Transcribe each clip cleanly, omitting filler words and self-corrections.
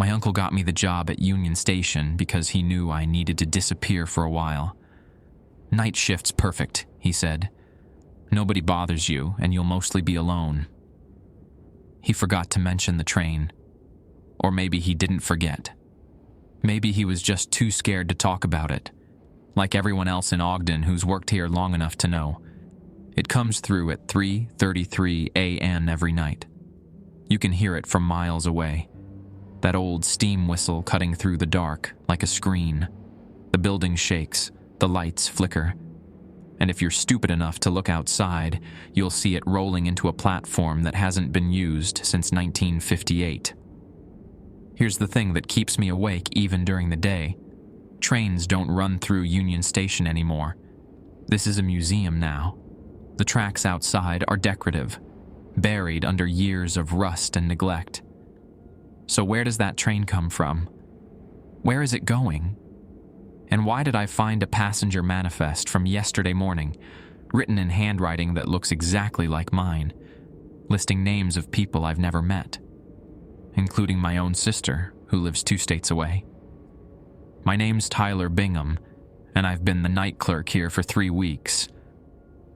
My uncle got me the job at Union Station because he knew I needed to disappear for a while. "Night shift's perfect," he said. "Nobody bothers you, and you'll mostly be alone." He forgot to mention the train. Or maybe he didn't forget. Maybe he was just too scared to talk about it. Like everyone else in Ogden who's worked here long enough to know. It comes through at 3:33 a.m. every night. You can hear it from miles away. That old steam whistle cutting through the dark like a screen. The building shakes, the lights flicker. And if you're stupid enough to look outside, you'll see it rolling into a platform that hasn't been used since 1958. Here's the thing that keeps me awake even during the day. Trains don't run through Union Station anymore. This is a museum now. The tracks outside are decorative, buried under years of rust and neglect. So where does that train come from? Where is it going? And why did I find a passenger manifest from yesterday morning, written in handwriting that looks exactly like mine, listing names of people I've never met, including my own sister, who lives 2 states away? My name's Tyler Bingham, and I've been the night clerk here for 3 weeks.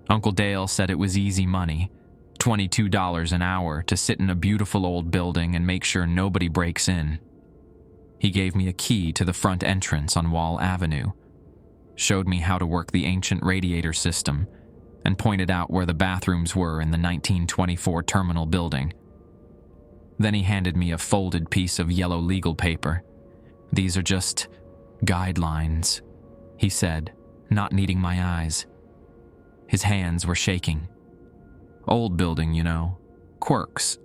Uncle Dale said it was easy money, $22 an hour to sit in a beautiful old building and make sure nobody breaks in. He gave me a key to the front entrance on Wall Avenue, showed me how to work the ancient radiator system, and pointed out where the bathrooms were in the 1924 terminal building. Then he handed me a folded piece of yellow legal paper. "These are just guidelines," he said, not needing my eyes. His hands were shaking. "Old building, you know. Quirks."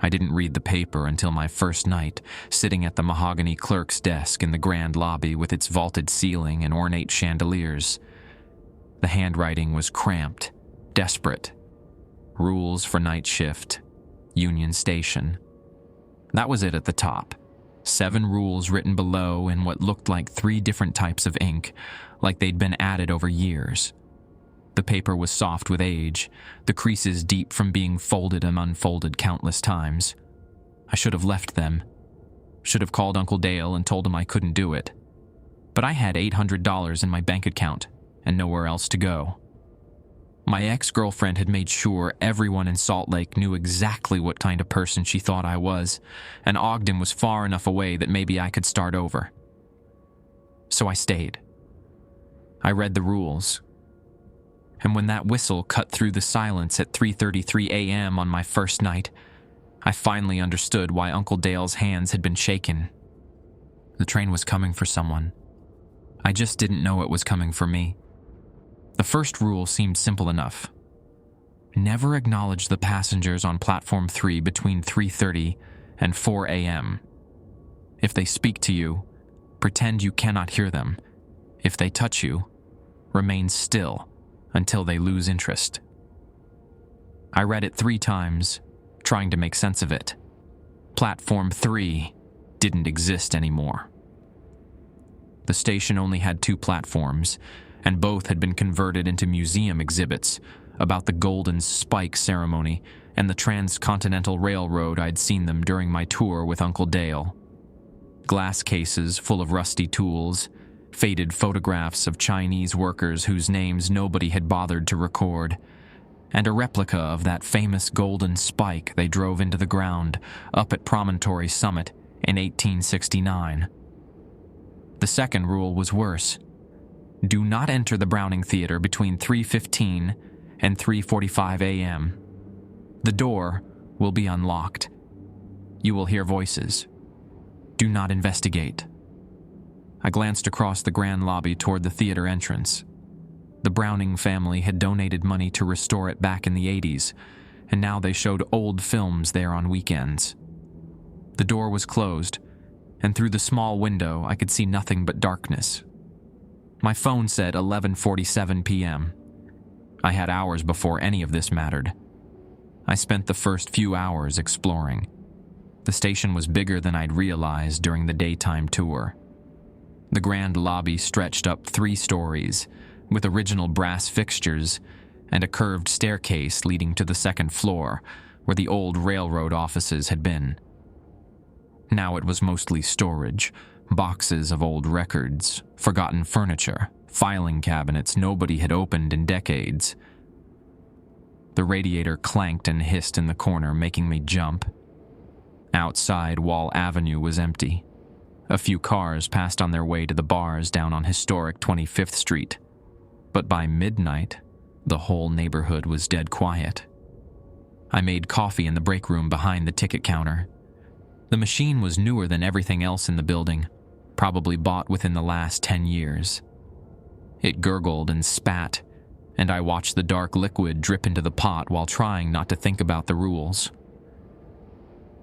I didn't read the paper until my first night, sitting at the mahogany clerk's desk in the grand lobby with its vaulted ceiling and ornate chandeliers. The handwriting was cramped, desperate. Rules for night shift. Union Station. That was it at the top. 7 rules written below in what looked like 3 different types of ink, like they'd been added over years. The paper was soft with age, the creases deep from being folded and unfolded countless times. I should have left them. Should have called Uncle Dale and told him I couldn't do it. But I had $800 in my bank account and nowhere else to go. My ex-girlfriend had made sure everyone in Salt Lake knew exactly what kind of person she thought I was, and Ogden was far enough away that maybe I could start over. So I stayed. I read the rules. And when that whistle cut through the silence at 3:33 a.m. on my first night, I finally understood why Uncle Dale's hands had been shaken. The train was coming for someone. I just didn't know it was coming for me. The first rule seemed simple enough. Never acknowledge the passengers on Platform 3 between 3:30 and 4 a.m. If they speak to you, pretend you cannot hear them. If they touch you, remain still until they lose interest. I read it 3 times, trying to make sense of it. Platform 3 didn't exist anymore. The station only had 2 platforms, and both had been converted into museum exhibits about the Golden Spike ceremony and the Transcontinental Railroad I'd seen them during my tour with Uncle Dale. Glass cases full of rusty tools, faded photographs of Chinese workers whose names nobody had bothered to record, and a replica of that famous golden spike they drove into the ground up at Promontory Summit in 1869. The second rule was worse. Do not enter the Browning Theater between 3:15 and 3:45 a.m. The door will be unlocked. You will hear voices. Do not investigate. I glanced across the grand lobby toward the theater entrance. The Browning family had donated money to restore it back in the 80s, and now they showed old films there on weekends. The door was closed, and through the small window I could see nothing but darkness. My phone said 11:47 p.m. I had hours before any of this mattered. I spent the first few hours exploring. The station was bigger than I'd realized during the daytime tour. The grand lobby stretched up 3 stories, with original brass fixtures and a curved staircase leading to the second floor, where the old railroad offices had been. Now it was mostly storage, boxes of old records, forgotten furniture, filing cabinets nobody had opened in decades. The radiator clanked and hissed in the corner, making me jump. Outside, Wall Avenue was empty. A few cars passed on their way to the bars down on historic 25th Street. But by midnight, the whole neighborhood was dead quiet. I made coffee in the break room behind the ticket counter. The machine was newer than everything else in the building, probably bought within the last 10 years. It gurgled and spat, and I watched the dark liquid drip into the pot while trying not to think about the rules.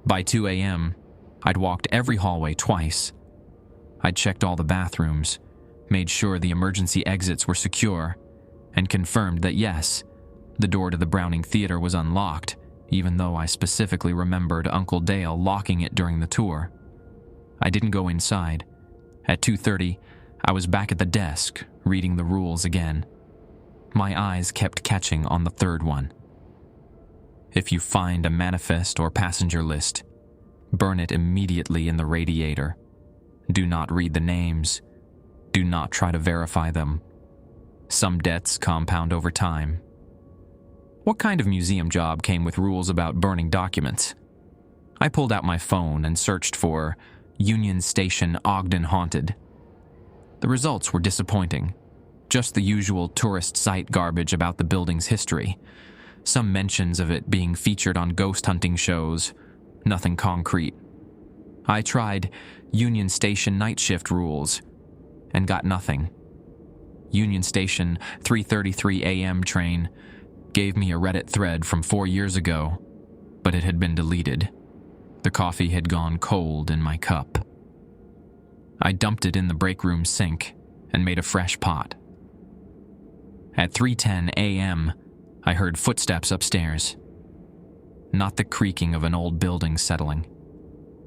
By 2 a.m., I'd walked every hallway twice. I'd checked all the bathrooms, made sure the emergency exits were secure, and confirmed that yes, the door to the Browning Theater was unlocked, even though I specifically remembered Uncle Dale locking it during the tour. I didn't go inside. At 2:30, I was back at the desk, reading the rules again. My eyes kept catching on the third one. If you find a manifest or passenger list, burn it immediately in the radiator. Do not read the names. Do not try to verify them. Some debts compound over time. What kind of museum job came with rules about burning documents? I pulled out my phone and searched for Union Station Ogden Haunted. The results were disappointing. Just the usual tourist site garbage about the building's history. Some mentions of it being featured on ghost hunting shows. Nothing concrete. I tried Union Station night shift rules and got nothing. Union Station 3:33 a.m. train gave me a Reddit thread from 4 years ago, but it had been deleted. The coffee had gone cold in my cup. I dumped it in the break room sink and made a fresh pot. At 3:10 a.m., I heard footsteps upstairs. Not the creaking of an old building settling.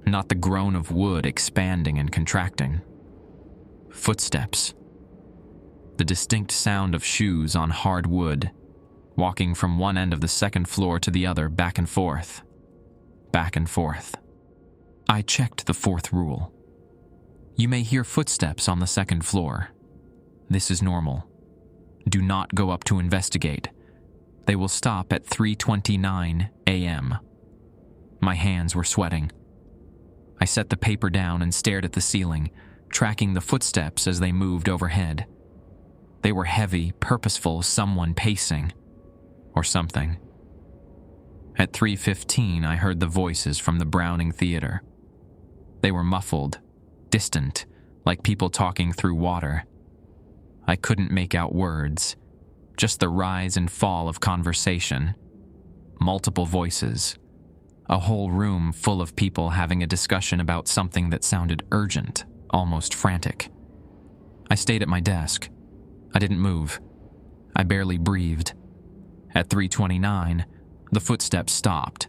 Not the groan of wood expanding and contracting. Footsteps. The distinct sound of shoes on hard wood, walking from one end of the second floor to the other, back and forth. Back and forth. I checked the fourth rule. You may hear footsteps on the second floor. This is normal. Do not go up to investigate. They will stop at 3:29 a.m. My hands were sweating. I set the paper down and stared at the ceiling, tracking the footsteps as they moved overhead. They were heavy, purposeful, someone pacing. Or something. At 3:15, I heard the voices from the Browning Theater. They were muffled, distant, like people talking through water. I couldn't make out words, just the rise and fall of conversation. Multiple voices. A whole room full of people having a discussion about something that sounded urgent, almost frantic. I stayed at my desk. I didn't move. I barely breathed. At 3:29, the footsteps stopped.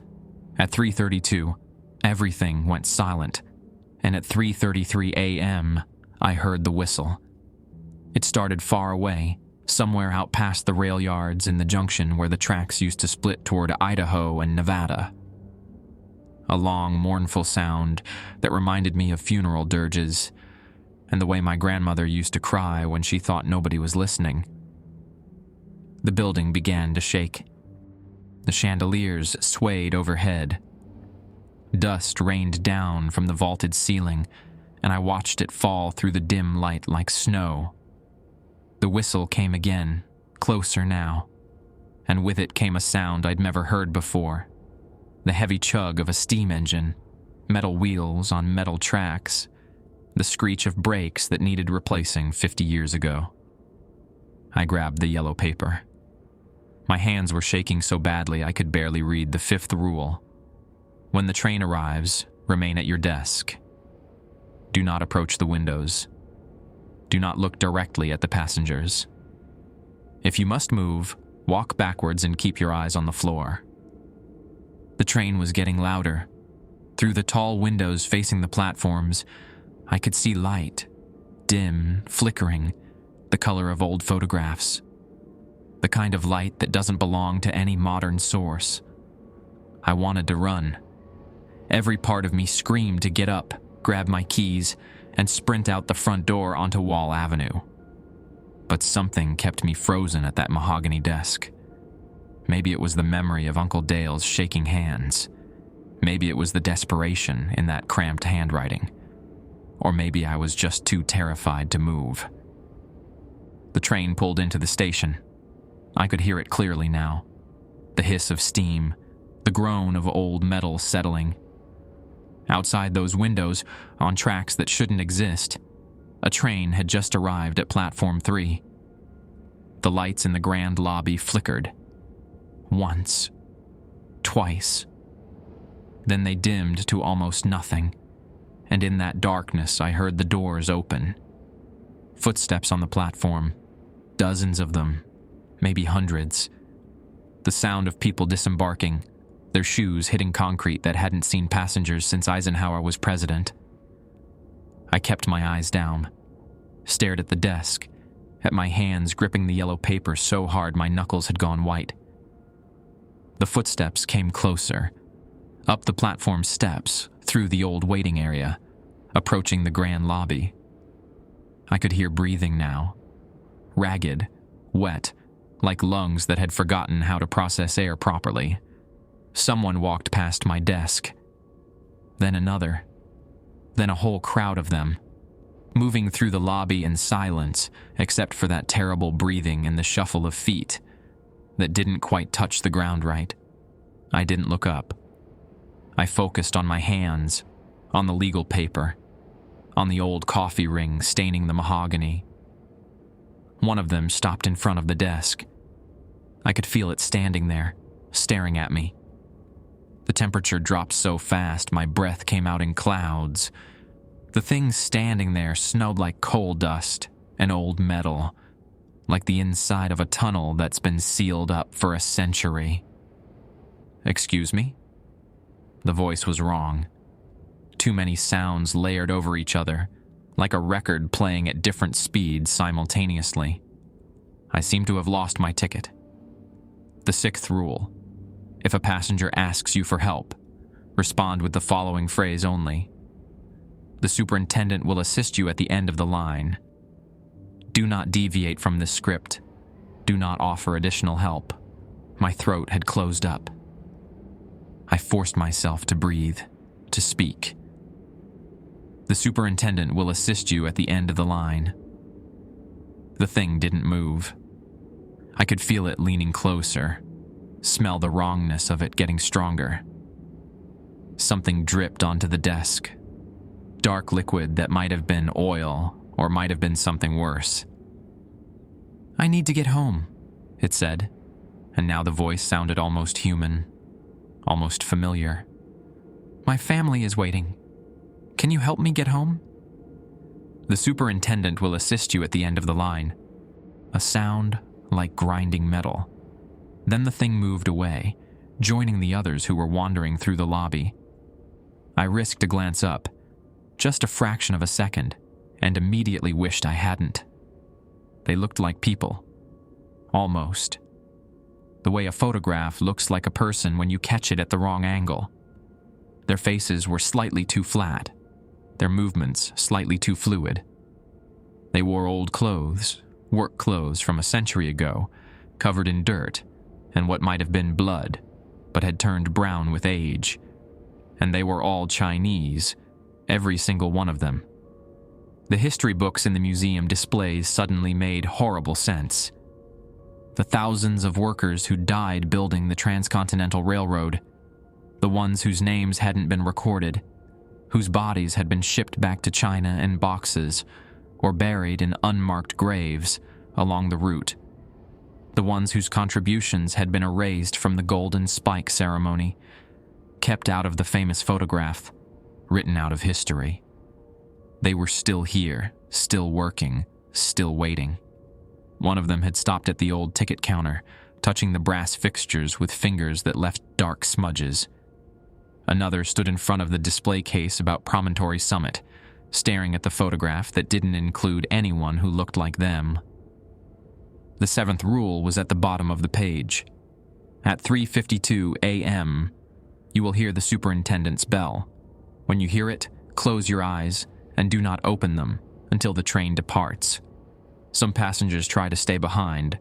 At 3:32, everything went silent. And at 3:33 a.m., I heard the whistle. It started far away, somewhere out past the rail yards in the junction where the tracks used to split toward Idaho and Nevada. A long, mournful sound that reminded me of funeral dirges and the way my grandmother used to cry when she thought nobody was listening. The building began to shake. The chandeliers swayed overhead. Dust rained down from the vaulted ceiling, and I watched it fall through the dim light like snow. The whistle came again, closer now, and with it came a sound I'd never heard before. The heavy chug of a steam engine, metal wheels on metal tracks, the screech of brakes that needed replacing 50 years ago. I grabbed the yellow paper. My hands were shaking so badly I could barely read the fifth rule. When the train arrives, remain at your desk. Do not approach the windows. Do not look directly at the passengers. If you must move, walk backwards and keep your eyes on the floor. The train was getting louder. Through the tall windows facing the platforms, I could see light, dim, flickering, the color of old photographs. The kind of light that doesn't belong to any modern source. I wanted to run. Every part of me screamed to get up, grab my keys, and sprint out the front door onto Wall Avenue. But something kept me frozen at that mahogany desk. Maybe it was the memory of Uncle Dale's shaking hands. Maybe it was the desperation in that cramped handwriting. Or maybe I was just too terrified to move. The train pulled into the station. I could hear it clearly now. The hiss of steam, the groan of old metal settling. Outside those windows, on tracks that shouldn't exist, a train had just arrived at Platform 3. The lights in the grand lobby flickered. Once. Twice. Then they dimmed to almost nothing, and in that darkness I heard the doors open. Footsteps on the platform. Dozens of them. Maybe hundreds. The sound of people disembarking, their shoes hitting concrete that hadn't seen passengers since Eisenhower was president. I kept my eyes down, stared at the desk, at my hands gripping the yellow paper so hard my knuckles had gone white. The footsteps came closer, up the platform steps, through the old waiting area, approaching the grand lobby. I could hear breathing now, ragged, wet, like lungs that had forgotten how to process air properly. Someone walked past my desk. Then another. Then a whole crowd of them, moving through the lobby in silence, except for that terrible breathing and the shuffle of feet that didn't quite touch the ground right. I didn't look up. I focused on my hands, on the legal paper, on the old coffee ring staining the mahogany. One of them stopped in front of the desk. I could feel it standing there, staring at me. The temperature dropped so fast my breath came out in clouds. The thing standing there smelled like coal dust and old metal, like the inside of a tunnel that's been sealed up for a century. "Excuse me?" The voice was wrong. Too many sounds layered over each other, like a record playing at different speeds simultaneously. I seemed to have lost my ticket. The 6th rule: if a passenger asks you for help, respond with the following phrase only. The superintendent will assist you at the end of the line. Do not deviate from this script. Do not offer additional help. My throat had closed up. I forced myself to breathe, to speak. The superintendent will assist you at the end of the line. The thing didn't move. I could feel it leaning closer, smell the wrongness of it getting stronger. Something dripped onto the desk. Dark liquid that might have been oil or might have been something worse. "I need to get home," it said, and now the voice sounded almost human, almost familiar. "My family is waiting. Can you help me get home?" The superintendent will assist you at the end of the line. A sound like grinding metal. Then the thing moved away, joining the others who were wandering through the lobby. I risked a glance up, just a fraction of a second, and immediately wished I hadn't. They looked like people. Almost. The way a photograph looks like a person when you catch it at the wrong angle. Their faces were slightly too flat, their movements slightly too fluid. They wore old clothes, work clothes from a century ago, covered in dirt and what might have been blood, but had turned brown with age. And they were all Chinese, every single one of them. The history books in the museum displays suddenly made horrible sense. The thousands of workers who died building the Transcontinental Railroad, the ones whose names hadn't been recorded, whose bodies had been shipped back to China in boxes or buried in unmarked graves along the route, the ones whose contributions had been erased from the Golden Spike ceremony, kept out of the famous photograph, written out of history. They were still here, still working, still waiting. One of them had stopped at the old ticket counter, touching the brass fixtures with fingers that left dark smudges. Another stood in front of the display case about Promontory Summit, staring at the photograph that didn't include anyone who looked like them. The 7th rule was at the bottom of the page. At 3:52 a.m., You will hear the superintendent's bell. When you hear it, close your eyes and do not open them until the train departs. Some passengers try to stay behind.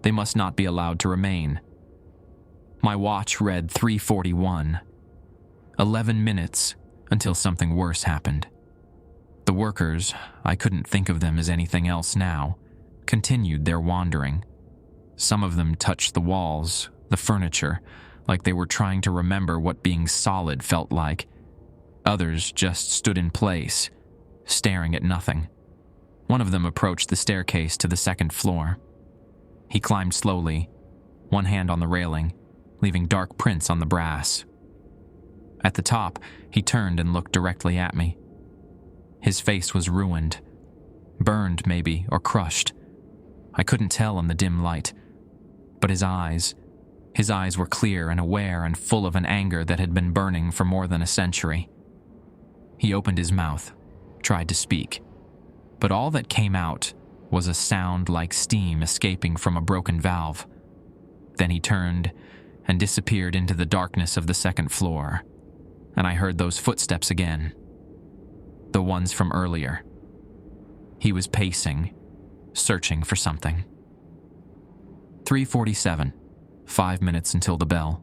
They must not be allowed to remain. My watch read 3:41. 11 minutes until something worse happened. The workers, I couldn't think of them as anything else now, continued their wandering. Some of them touched the walls, the furniture, like they were trying to remember what being solid felt like. Others just stood in place, staring at nothing. One of them approached the staircase to the second floor. He climbed slowly, one hand on the railing, leaving dark prints on the brass. At the top, he turned and looked directly at me. His face was ruined, burned maybe, or crushed. I couldn't tell in the dim light. But his eyes were clear and aware and full of an anger that had been burning for more than a century. He opened his mouth, tried to speak, but all that came out was a sound like steam escaping from a broken valve. Then he turned and disappeared into the darkness of the second floor, and I heard those footsteps again. The ones from earlier. He was pacing, searching for something. 3:47, 5 minutes until the bell.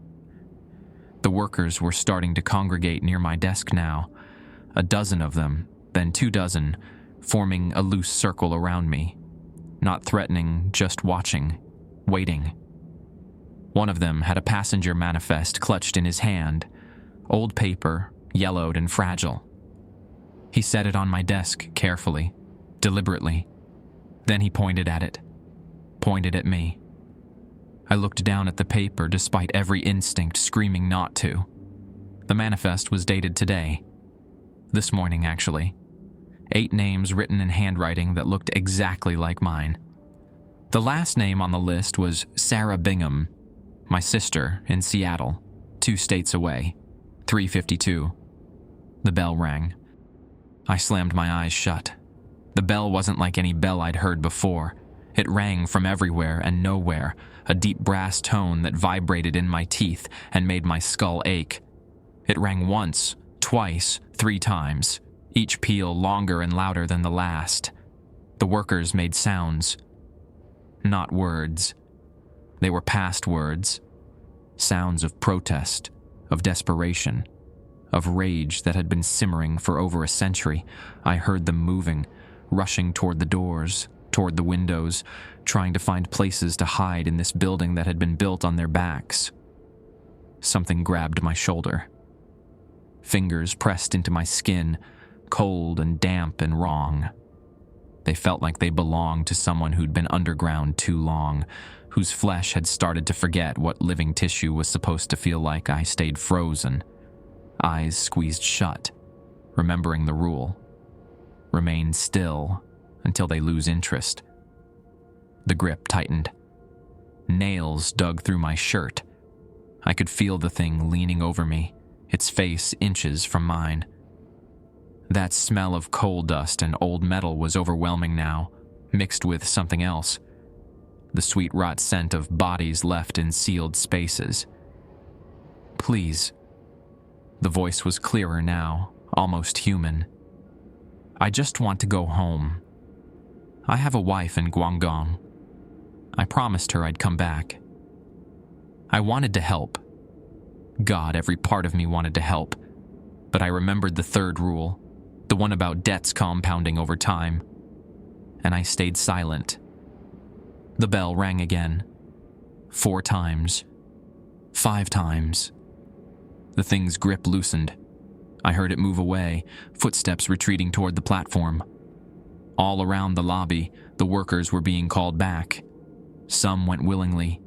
The workers were starting to congregate near my desk now, a dozen of them, then 2 dozen, forming a loose circle around me, not threatening, just watching, waiting. One of them had a passenger manifest clutched in his hand, old paper, yellowed and fragile. He set it on my desk carefully, deliberately. Then he pointed at it, pointed at me. I looked down at the paper despite every instinct screaming not to. The manifest was dated today. This morning, actually. 8 names written in handwriting that looked exactly like mine. The last name on the list was Sarah Bingham, my sister in Seattle, 2 states away. 3:52. The bell rang. I slammed my eyes shut. The bell wasn't like any bell I'd heard before. It rang from everywhere and nowhere, a deep brass tone that vibrated in my teeth and made my skull ache. It rang once, twice, 3 times, each peal longer and louder than the last. The workers made sounds. Not words. They were past words. Sounds of protest, of desperation, of rage that had been simmering for over a century. I heard them moving, rushing toward the doors, toward the windows, trying to find places to hide in this building that had been built on their backs. Something grabbed my shoulder. Fingers pressed into my skin, cold and damp and wrong. They felt like they belonged to someone who'd been underground too long, whose flesh had started to forget what living tissue was supposed to feel like. I stayed frozen, eyes squeezed shut, remembering the rule. Remain still until they lose interest. The grip tightened. Nails dug through my shirt. I could feel the thing leaning over me, its face inches from mine. That smell of coal dust and old metal was overwhelming now, mixed with something else. The sweet rot scent of bodies left in sealed spaces. Please. The voice was clearer now, almost human. I just want to go home. I have a wife in Guangdong. I promised her I'd come back. I wanted to help. God, every part of me wanted to help. But I remembered the third rule, the one about debts compounding over time. And I stayed silent. The bell rang again. 4 times. 5 times. The thing's grip loosened. I heard it move away, footsteps retreating toward the platform. All around the lobby, the workers were being called back. Some went willingly.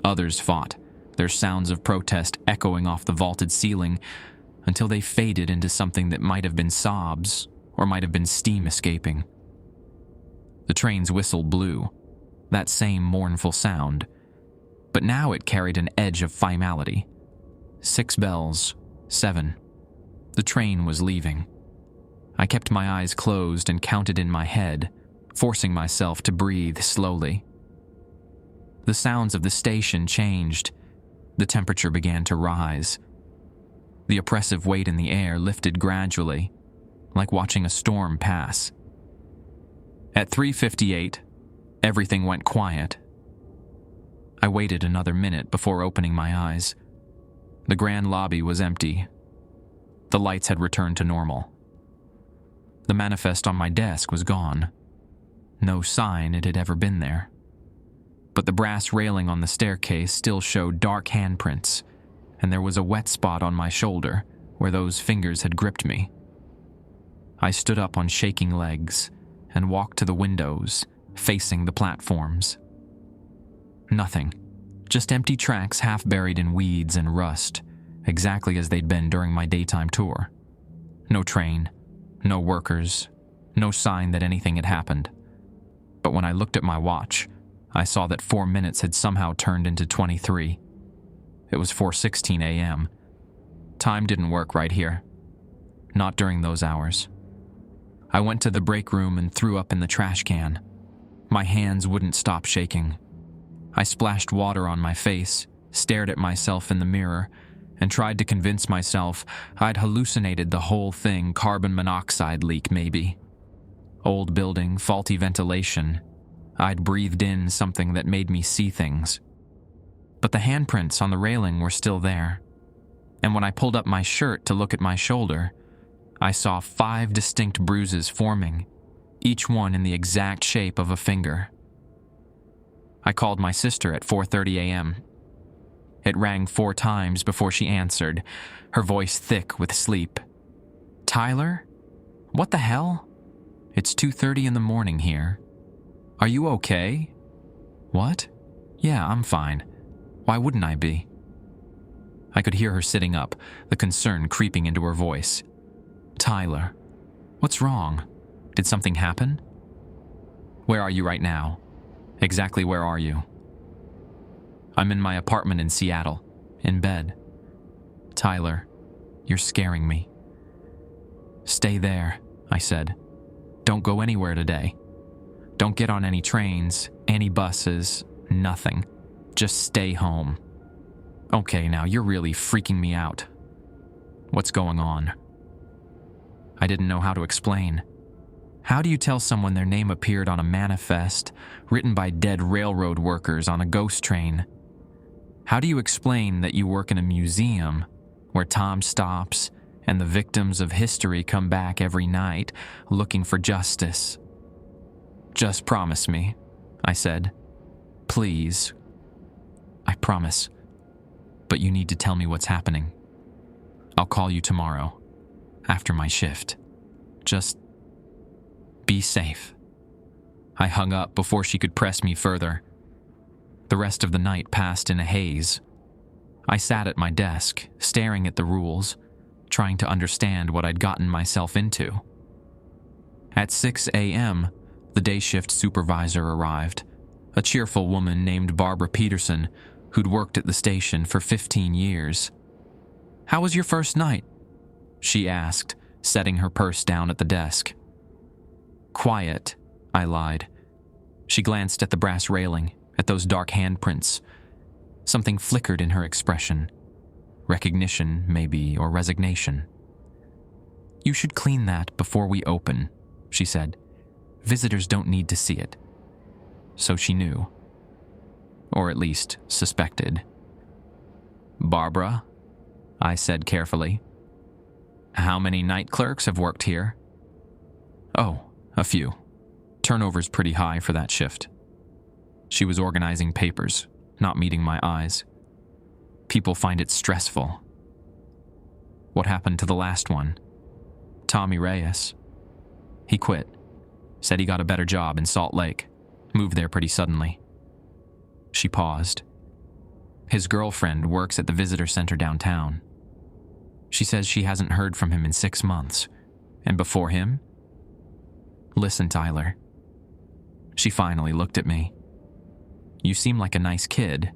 Others fought, their sounds of protest echoing off the vaulted ceiling until they faded into something that might have been sobs or might have been steam escaping. The train's whistle blew, that same mournful sound, but now it carried an edge of finality. 6 bells, 7. The train was leaving. I kept my eyes closed and counted in my head, forcing myself to breathe slowly. The sounds of the station changed. The temperature began to rise. The oppressive weight in the air lifted gradually, like watching a storm pass. At 3:58, everything went quiet. I waited another minute before opening my eyes. The grand lobby was empty. The lights had returned to normal. The manifest on my desk was gone. No sign it had ever been there. But the brass railing on the staircase still showed dark handprints, and there was a wet spot on my shoulder where those fingers had gripped me. I stood up on shaking legs and walked to the windows, facing the platforms. Nothing. Just empty tracks half buried in weeds and rust, exactly as they'd been during my daytime tour. No train, no workers, no sign that anything had happened. But when I looked at my watch, I saw that 4 minutes had somehow turned into 23. It was 4:16 a.m. Time didn't work right here. Not during those hours. I went to the break room and threw up in the trash can. My hands wouldn't stop shaking. I splashed water on my face, stared at myself in the mirror, and tried to convince myself I'd hallucinated the whole thing. Carbon monoxide leak, maybe. Old building, faulty ventilation. I'd breathed in something that made me see things. But the handprints on the railing were still there. And when I pulled up my shirt to look at my shoulder, I saw 5 distinct bruises forming, each one in the exact shape of a finger. I called my sister at 4:30 a.m. It rang 4 times before she answered, her voice thick with sleep. "Tyler? What the hell? It's 2:30 in the morning here. Are you okay?" "What? Yeah, I'm fine. Why wouldn't I be?" I could hear her sitting up, the concern creeping into her voice. "Tyler, what's wrong? Did something happen? Where are you right now? Exactly where are you?" "I'm in my apartment in Seattle, in bed." "Tyler, you're scaring me." "Stay there," I said. "Don't go anywhere today. Don't get on any trains, any buses, nothing. Just stay home." "Okay, now you're really freaking me out. What's going on?" I didn't know how to explain. How do you tell someone their name appeared on a manifest written by dead railroad workers on a ghost train? How do you explain that you work in a museum where time stops and the victims of history come back every night looking for justice? "Just promise me," I said. "Please." "I promise. But you need to tell me what's happening. I'll call you tomorrow, after my shift. Just be safe." I hung up before she could press me further. The rest of the night passed in a haze. I sat at my desk, staring at the rules, trying to understand what I'd gotten myself into. At 6 a.m., the day shift supervisor arrived, a cheerful woman named Barbara Peterson, who'd worked at the station for 15 years. "How was your first night?" she asked, setting her purse down at the desk. "Quiet," I lied. She glanced at the brass railing, at those dark handprints. Something flickered in her expression. Recognition, maybe, or resignation. "You should clean that before we open," she said. "Visitors don't need to see it." So she knew. Or at least suspected. "Barbara," I said carefully. "How many night clerks have worked here?" "Oh, a few. Turnover's pretty high for that shift." She was organizing papers, not meeting my eyes. "People find it stressful." "What happened to the last one?" "Tommy Reyes. He quit. Said he got a better job in Salt Lake. Moved there pretty suddenly." She paused. "His girlfriend works at the visitor center downtown. She says she hasn't heard from him in 6 months. And before him?" "Listen, Tyler." She finally looked at me. "You seem like a nice kid.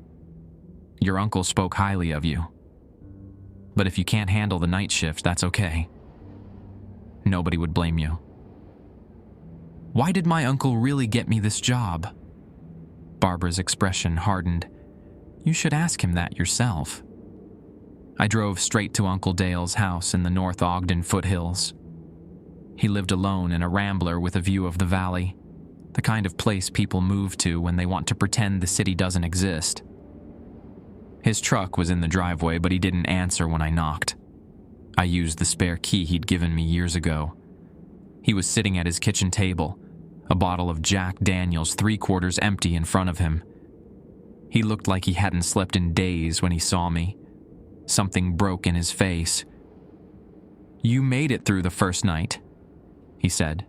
Your uncle spoke highly of you. But if you can't handle the night shift, that's okay. Nobody would blame you." "Why did my uncle really get me this job?" Barbara's expression hardened. "You should ask him that yourself." I drove straight to Uncle Dale's house in the North Ogden foothills. He lived alone in a rambler with a view of the valley, the kind of place people move to when they want to pretend the city doesn't exist. His truck was in the driveway, but he didn't answer when I knocked. I used the spare key he'd given me years ago. He was sitting at his kitchen table, a bottle of Jack Daniels 3/4 empty in front of him. He looked like he hadn't slept in days when he saw me. Something broke in his face. "You made it through the first night," he said.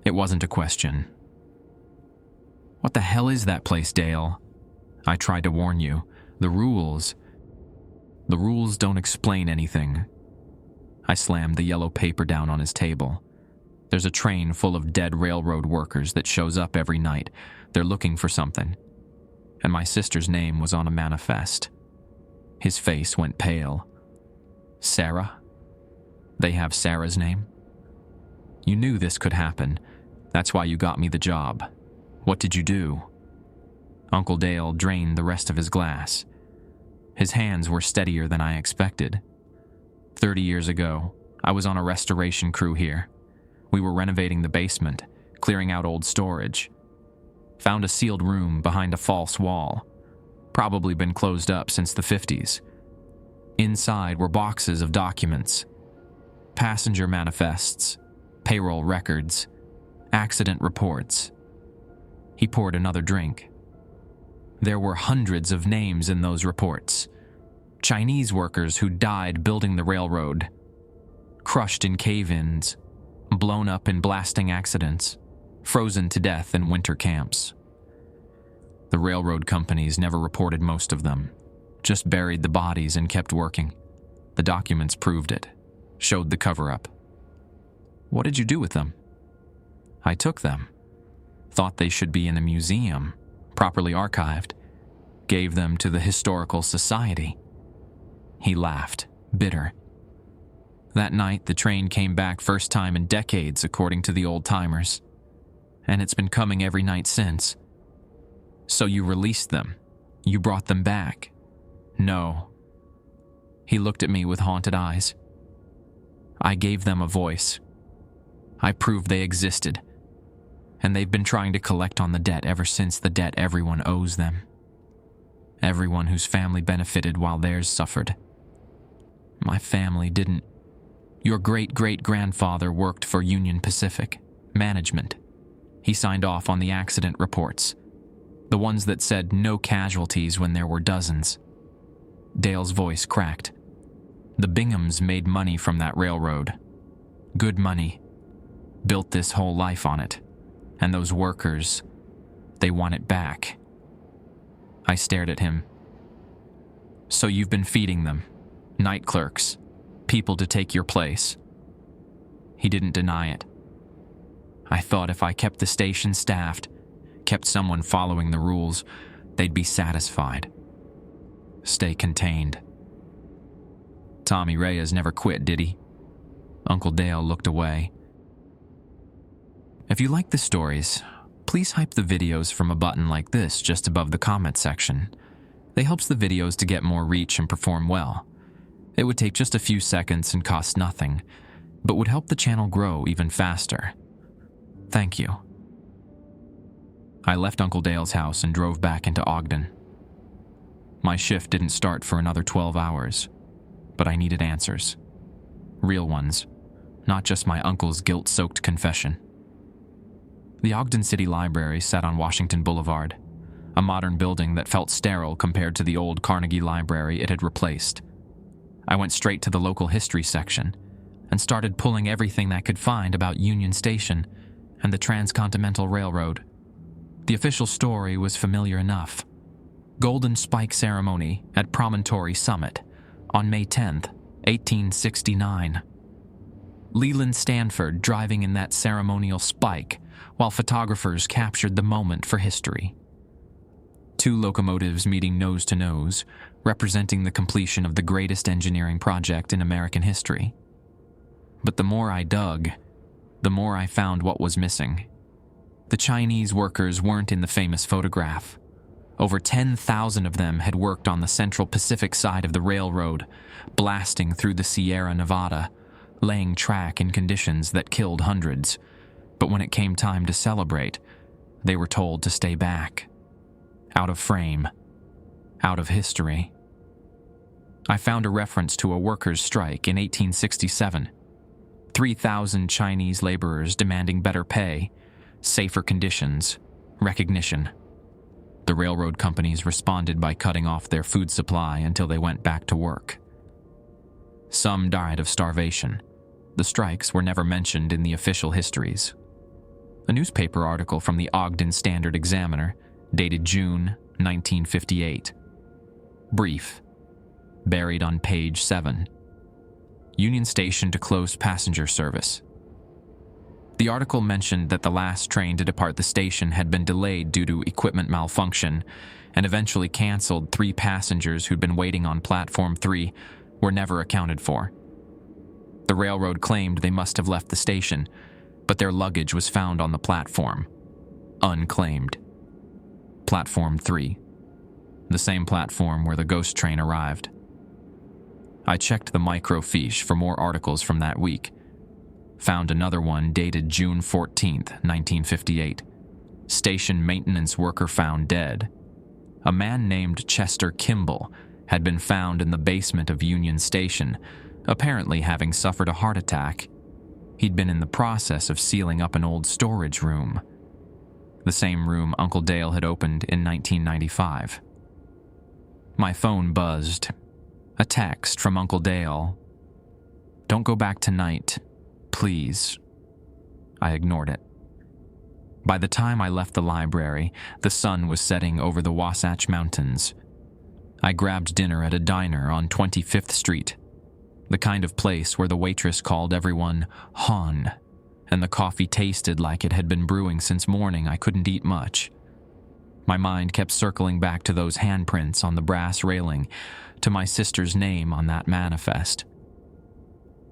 It wasn't a question. "What the hell is that place, Dale? I tried to warn you. The rules don't explain anything." I slammed the yellow paper down on his table. "There's a train full of dead railroad workers that shows up every night. They're looking for something. And my sister's name was on a manifest." His face went pale. "Sarah? They have Sarah's name? You knew this could happen. That's why you got me the job. What did you do?" Uncle Dale drained the rest of his glass. His hands were steadier than I expected. 30 years ago, I was on a restoration crew here. We were renovating the basement, clearing out old storage. Found a sealed room behind a false wall. Probably been closed up since the 50s. Inside were boxes of documents. Passenger manifests, payroll records, accident reports. He poured another drink. There were hundreds of names in those reports. Chinese workers who died building the railroad, crushed in cave-ins, blown up in blasting accidents, frozen to death in winter camps. The railroad companies never reported most of them, just buried the bodies and kept working. The documents proved it, showed the cover-up. "What did you do with them?" "I took them. Thought they should be in a museum, properly archived. Gave them to the Historical Society." He laughed, bitter. "That night, the train came back first time in decades, according to the old-timers. And it's been coming every night since." "So you released them? You brought them back?" "No." He looked at me with haunted eyes. "I gave them a voice. I proved they existed. And they've been trying to collect on the debt ever since, the debt everyone owes them. Everyone whose family benefited while theirs suffered. My family didn't. Your great-great-grandfather worked for Union Pacific Management. He signed off on the accident reports, the ones that said no casualties when there were dozens." Dale's voice cracked. "The Binghams made money from that railroad. Good money. Built this whole life on it. And those workers, they want it back." I stared at him. "So you've been feeding them, night clerks, people to take your place?" He didn't deny it. "I thought if I kept the station staffed, kept someone following the rules, they'd be satisfied. Stay contained." "Tommy Reyes never quit, did he?" Uncle Dale looked away. If you like the stories, please hype the videos from a button like this just above the comment section. It helps the videos to get more reach and perform well. It would take just a few seconds and cost nothing, but would help the channel grow even faster. Thank you. I left Uncle Dale's house and drove back into Ogden. My shift didn't start for another 12 hours, but I needed answers. Real ones, not just my uncle's guilt-soaked confession. The Ogden City Library sat on Washington Boulevard, a modern building that felt sterile compared to the old Carnegie Library it had replaced. I went straight to the local history section and started pulling everything I could find about Union Station and the Transcontinental Railroad. The official story was familiar enough. Golden Spike Ceremony at Promontory Summit on May 10th, 1869. Leland Stanford driving in that ceremonial spike while photographers captured the moment for history. 2 locomotives meeting nose to nose, representing the completion of the greatest engineering project in American history. But the more I dug, the more I found what was missing. The Chinese workers weren't in the famous photograph. Over 10,000 of them had worked on the Central Pacific side of the railroad, blasting through the Sierra Nevada, laying track in conditions that killed hundreds. But when it came time to celebrate, they were told to stay back. Out of frame. Out of history. I found a reference to a workers' strike in 1867. 3,000 Chinese laborers demanding better pay, safer conditions, recognition. The railroad companies responded by cutting off their food supply until they went back to work. Some died of starvation. The strikes were never mentioned in the official histories. A newspaper article from the Ogden Standard Examiner, dated June 1958. Brief. Buried on page 7. Union Station to close passenger service. The article mentioned that the last train to depart the station had been delayed due to equipment malfunction and eventually canceled. 3 passengers who'd been waiting on Platform 3 were never accounted for. The railroad claimed they must have left the station, but their luggage was found on the platform, unclaimed. Platform 3, the same platform where the ghost train arrived. I checked the microfiche for more articles from that week. Found another one dated June 14th, 1958. Station maintenance worker found dead. A man named Chester Kimball had been found in the basement of Union Station, apparently having suffered a heart attack. He'd been in the process of sealing up an old storage room. The same room Uncle Dale had opened in 1995. My phone buzzed. A text from Uncle Dale. "Don't go back tonight, please." I ignored it. By the time I left the library, the sun was setting over the Wasatch Mountains. I grabbed dinner at a diner on 25th Street, the kind of place where the waitress called everyone "hon," and the coffee tasted like it had been brewing since morning. I couldn't eat much. My mind kept circling back to those handprints on the brass railing, to my sister's name on that manifest.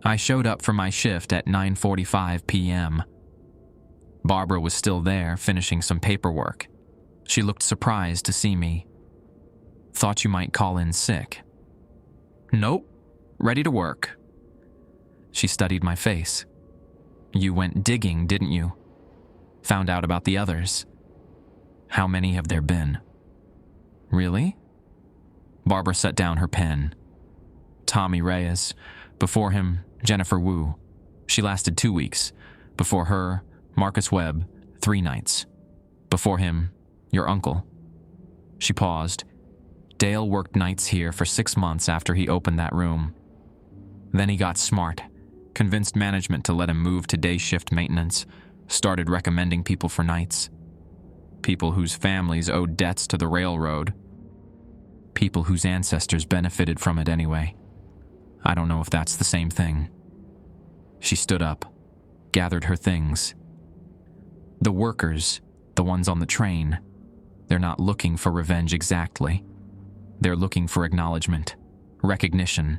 I showed up for my shift at 9:45 p.m. Barbara was still there, finishing some paperwork. She looked surprised to see me. "Thought you might call in sick." "Nope, ready to work." She studied my face. "You went digging, didn't you? Found out about the others. How many have there been?" "Really?" Barbara set down her pen. "Tommy Reyes. Before him, Jennifer Wu. She lasted 2 weeks. Before her, Marcus Webb, 3 nights. Before him, your uncle." She paused. "Dale worked nights here for 6 months after he opened that room. Then he got smart, convinced management to let him move to day shift maintenance, started recommending people for nights. People whose families owed debts to the railroad. People whose ancestors benefited from it anyway. I don't know if that's the same thing." She stood up, gathered her things. "The workers, the ones on the train, they're not looking for revenge exactly. They're looking for acknowledgement, recognition,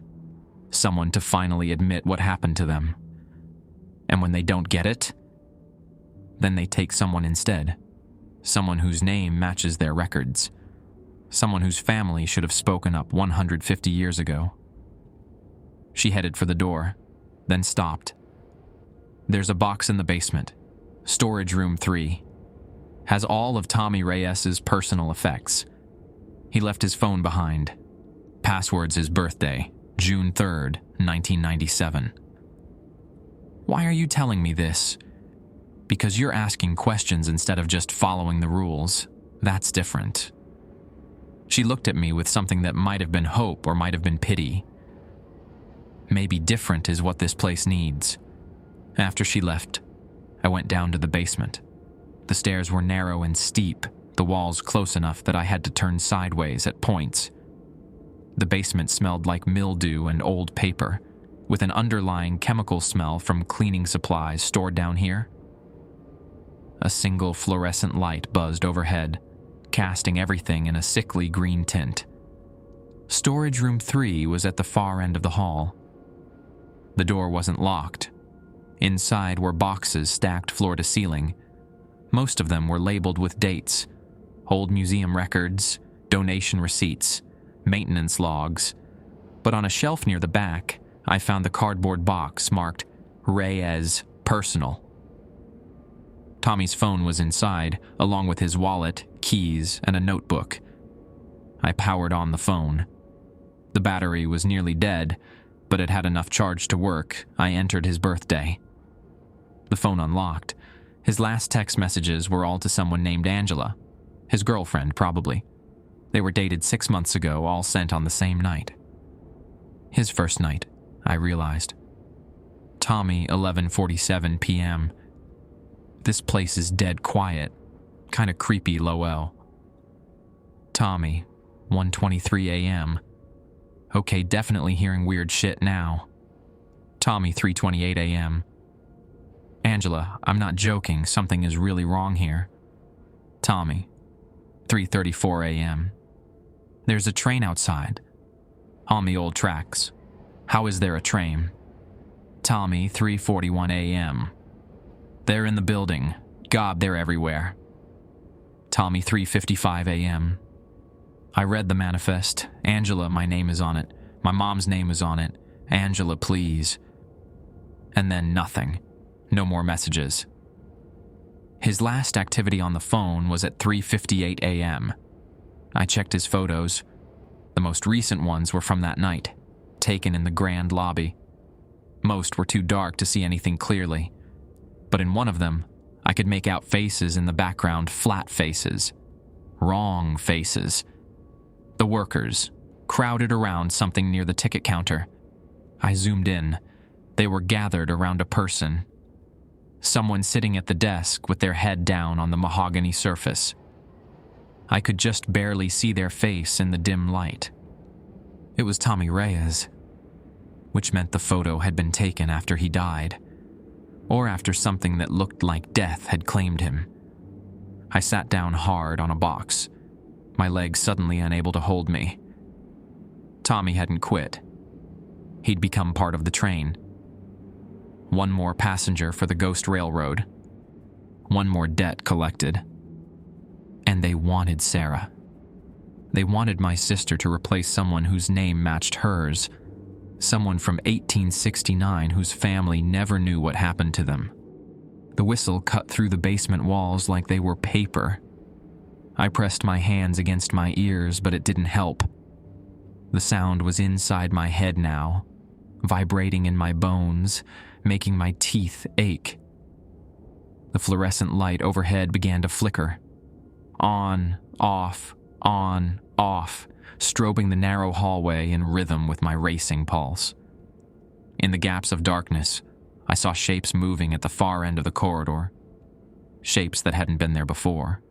someone to finally admit what happened to them. And when they don't get it, then they take someone instead. Someone whose name matches their records. Someone whose family should have spoken up 150 years ago." She headed for the door, then stopped. "There's a box in the basement. Storage room 3. Has all of Tommy Reyes's personal effects. He left his phone behind. Password's his birthday, June 3rd, 1997. "Why are you telling me this?" "Because you're asking questions instead of just following the rules. That's different." She looked at me with something that might have been hope or might have been pity. Maybe different is what this place needs. After she left, I went down to the basement. The stairs were narrow and steep, the walls close enough that I had to turn sideways at points. The basement smelled like mildew and old paper, with an underlying chemical smell from cleaning supplies stored down here. A single fluorescent light buzzed overhead, casting everything in a sickly green tint. Storage room 3 was at the far end of the hall. The door wasn't locked. Inside were boxes stacked floor to ceiling. Most of them were labeled with dates, old museum records, donation receipts, maintenance logs. But on a shelf near the back, I found the cardboard box marked Reyes Personal. Tommy's phone was inside, along with his wallet, keys, and a notebook. I powered on the phone. The battery was nearly dead, but it had enough charge to work. I entered his birthday. The phone unlocked. His last text messages were all to someone named Angela. His girlfriend, probably. They were dated 6 months ago, all sent on the same night. His first night, I realized. Tommy, 11:47 p.m. This place is dead quiet. Kinda creepy, Lowell. Tommy, 1:23 a.m. Okay, definitely hearing weird shit now. Tommy, 3:28 a.m. Angela, I'm not joking, something is really wrong here. Tommy, 3:34 a.m. There's a train outside. On the old tracks. How is there a train? Tommy, 3:41 a.m. They're in the building. God, they're everywhere. Tommy, 3:55 a.m. I read the manifest. Angela, my name is on it. My mom's name is on it. Angela, please. And then nothing. No more messages. His last activity on the phone was at 3:58 a.m. I checked his photos. The most recent ones were from that night, taken in the grand lobby. Most were too dark to see anything clearly, but in one of them, I could make out faces in the background, flat faces. Wrong faces. The workers, crowded around something near the ticket counter. I zoomed in. They were gathered around a person. Someone sitting at the desk with their head down on the mahogany surface. I could just barely see their face in the dim light. It was Tommy Reyes, which meant the photo had been taken after he died, or after something that looked like death had claimed him. I sat down hard on a box, my legs suddenly unable to hold me. Tommy hadn't quit. He'd become part of the train. One more passenger for the ghost railroad. One more debt collected. And they wanted Sarah. They wanted my sister to replace someone whose name matched hers. Someone from 1869 whose family never knew what happened to them. The whistle cut through the basement walls like they were paper. I pressed my hands against my ears, but it didn't help. The sound was inside my head now, vibrating in my bones, making my teeth ache. The fluorescent light overhead began to flicker. On, off, strobing the narrow hallway in rhythm with my racing pulse. In the gaps of darkness, I saw shapes moving at the far end of the corridor. Shapes that hadn't been there before.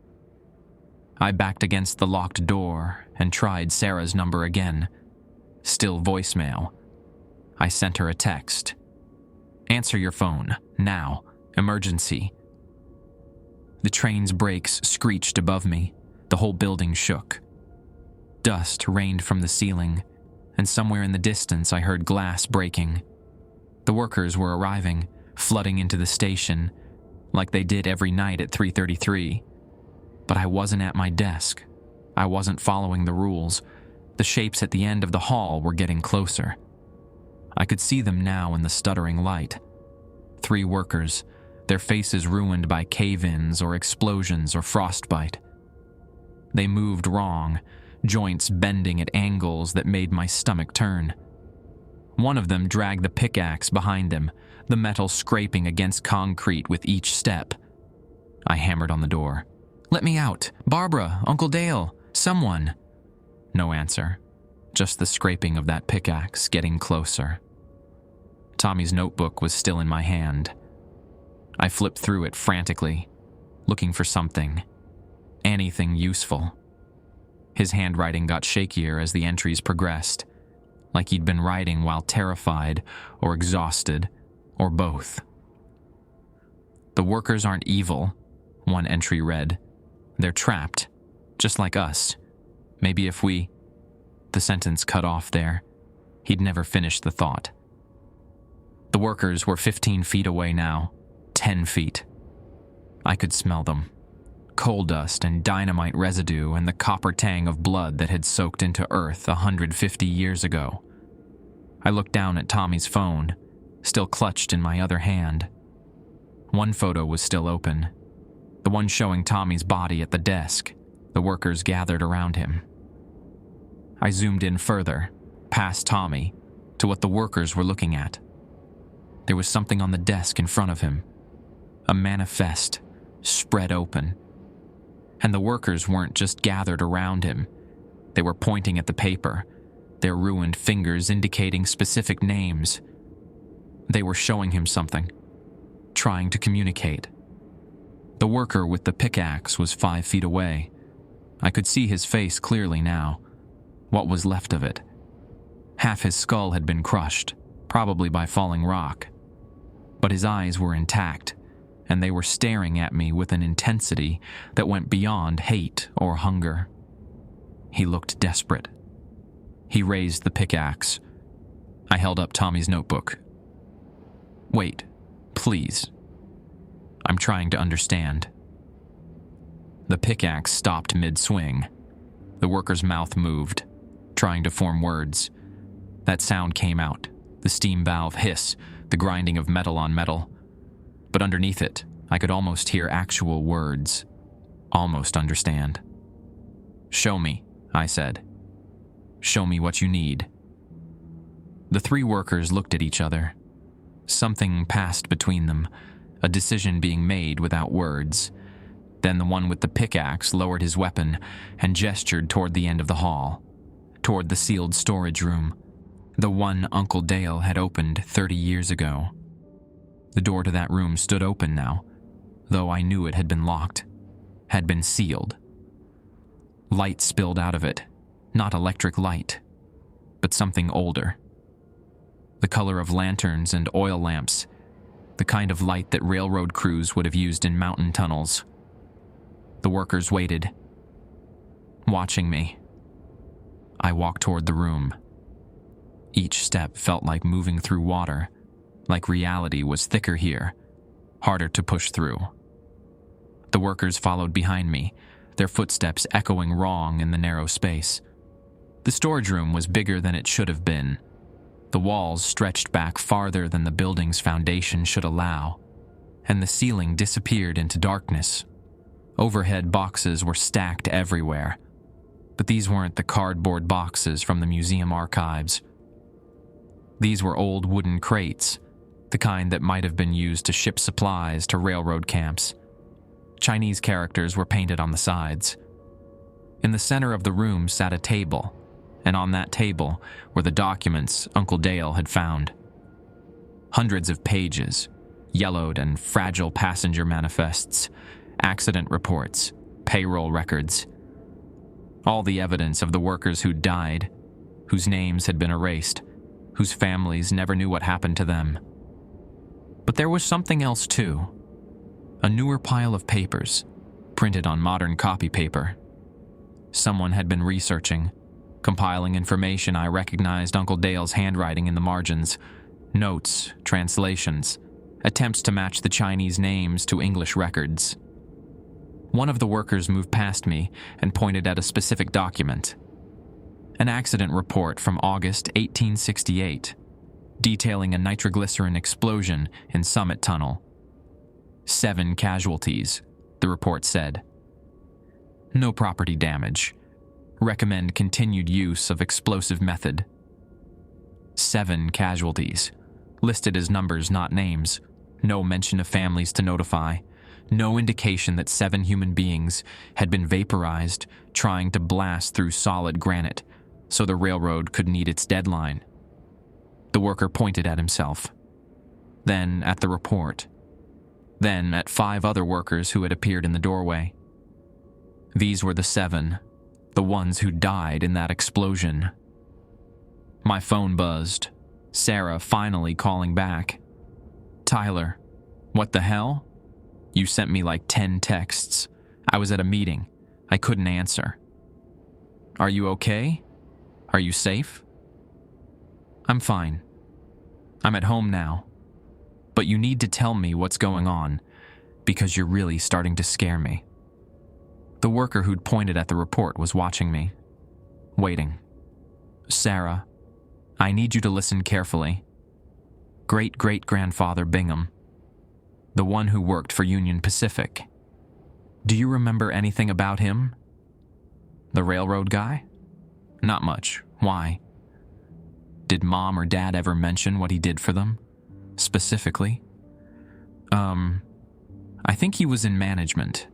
I backed against the locked door and tried Sarah's number again. Still voicemail. I sent her a text. Answer your phone, now, emergency. The train's brakes screeched above me. The whole building shook. Dust rained from the ceiling, and somewhere in the distance I heard glass breaking. The workers were arriving, flooding into the station, like they did every night at 3:33. But I wasn't at my desk. I wasn't following the rules. The shapes at the end of the hall were getting closer. I could see them now in the stuttering light. 3 workers, their faces ruined by cave-ins or explosions or frostbite. They moved wrong, joints bending at angles that made my stomach turn. One of them dragged the pickaxe behind him, the metal scraping against concrete with each step. I hammered on the door. "Let me out! Barbara! Uncle Dale! Someone!" No answer. Just the scraping of that pickaxe getting closer. Tommy's notebook was still in my hand. I flipped through it frantically, looking for something. Anything useful. His handwriting got shakier as the entries progressed, like he'd been writing while terrified or exhausted, or both. "The workers aren't evil," one entry read. "They're trapped, just like us. Maybe if we..." The sentence cut off there. He'd never finished the thought. The workers were 15 feet away now, 10 feet. I could smell them. coal dust and dynamite residue and the copper tang of blood that had soaked into earth 150 years ago. I looked down at Tommy's phone, still clutched in my other hand. One photo was still open, the one showing Tommy's body at the desk, the workers gathered around him. I zoomed in further, past Tommy, to what the workers were looking at. There was something on the desk in front of him, a manifest, spread open. And the workers weren't just gathered around him. They were pointing at the paper, their ruined fingers indicating specific names. They were showing him something, trying to communicate. The worker with the pickaxe was 5 feet away. I could see his face clearly now, what was left of it. Half his skull had been crushed, probably by falling rock. But his eyes were intact, and they were staring at me with an intensity that went beyond hate or hunger. He looked desperate. He raised the pickaxe. I held up Tommy's notebook. Wait, please. I'm trying to understand. The pickaxe stopped mid-swing. The worker's mouth moved, trying to form words. That sound came out, the steam valve hiss, the grinding of metal on metal. But underneath it, I could almost hear actual words. Almost understand. Show me, I said. Show me what you need. The 3 workers looked at each other. Something passed between them, a decision being made without words. Then the one with the pickaxe lowered his weapon and gestured toward the end of the hall, toward the sealed storage room, the one Uncle Dale had opened 30 years ago. The door to that room stood open now, though I knew it had been locked, had been sealed. Light spilled out of it, not electric light, but something older. The color of lanterns and oil lamps, the kind of light that railroad crews would have used in mountain tunnels. The workers waited, watching me. I walked toward the room. Each step felt like moving through water, like reality was thicker here, harder to push through. The workers followed behind me, their footsteps echoing wrong in the narrow space. The storage room was bigger than it should have been. The walls stretched back farther than the building's foundation should allow, and the ceiling disappeared into darkness. Overhead boxes were stacked everywhere, but these weren't the cardboard boxes from the museum archives. These were old wooden crates, the kind that might have been used to ship supplies to railroad camps. Chinese characters were painted on the sides. In the center of the room sat a table, and on that table were the documents Uncle Dale had found. Hundreds of pages, yellowed and fragile passenger manifests, accident reports, payroll records. All the evidence of the workers who died, whose names had been erased, whose families never knew what happened to them. But there was something else too. A newer pile of papers, printed on modern copy paper. Someone had been researching, compiling information I recognized Uncle Dale's handwriting in the margins, notes, translations, attempts to match the Chinese names to English records. One of the workers moved past me and pointed at a specific document. An accident report from August 1868, detailing a nitroglycerin explosion in Summit Tunnel. 7 casualties, the report said. No property damage. Recommend continued use of explosive method. 7 casualties, listed as numbers, not names. No mention of families to notify. No indication that 7 human beings had been vaporized trying to blast through solid granite so the railroad could meet its deadline. The worker pointed at himself, then at the report, then at 5 other workers who had appeared in the doorway. These were the 7, the ones who died in that explosion. My phone buzzed, Sarah finally calling back. Tyler, what the hell? You sent me like 10 texts. I was at a meeting. I couldn't answer. Are you okay? Are you safe? I'm fine. I'm at home now. But you need to tell me what's going on, because you're really starting to scare me. The worker who'd pointed at the report was watching me, waiting. "Sarah, I need you to listen carefully. Great-great-grandfather Bingham, the one who worked for Union Pacific. Do you remember anything about him? The railroad guy? Not much. Why? Did Mom or Dad ever mention what he did for them? Specifically? I think he was in management.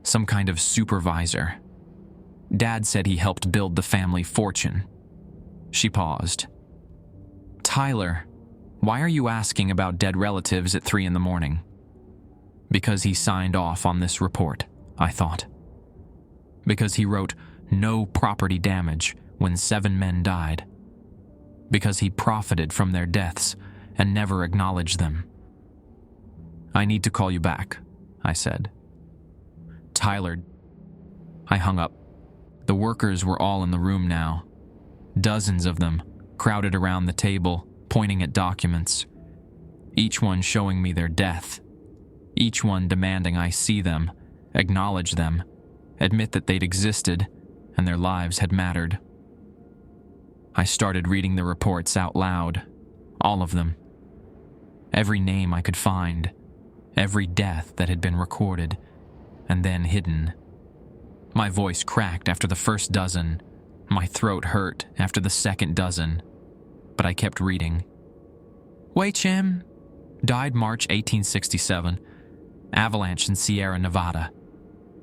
Some kind of supervisor. Dad said he helped build the family fortune." She paused. "Tyler, why are you asking about dead relatives at 3 a.m? Because he signed off on this report, I thought. Because he wrote no property damage when 7 men died. Because he profited from their deaths and never acknowledged them. I need to call you back," I said. "Tyler." I hung up. The workers were all in the room now. Dozens of them, crowded around the table, pointing at documents. Each one showing me their death. Each one demanding I see them, acknowledge them, admit that they'd existed, and their lives had mattered. I started reading the reports out loud, all of them. Every name I could find, every death that had been recorded, and then hidden. My voice cracked after the first dozen, my throat hurt after the second dozen, but I kept reading. Wei Chim died March 1867, avalanche in Sierra Nevada,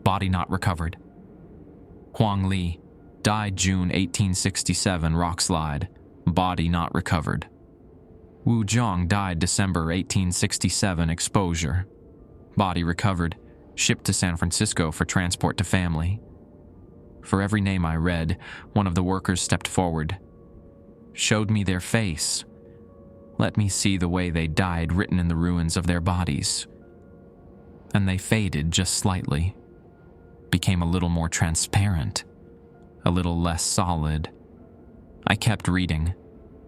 body not recovered. Huang Li died June 1867, rock slide, body not recovered. Wu Zhong died December 1867, exposure, body recovered, shipped to San Francisco for transport to family. For every name I read, one of the workers stepped forward, showed me their face, let me see the way they died written in the ruins of their bodies. And they faded just slightly, became a little more transparent, a little less solid. I kept reading.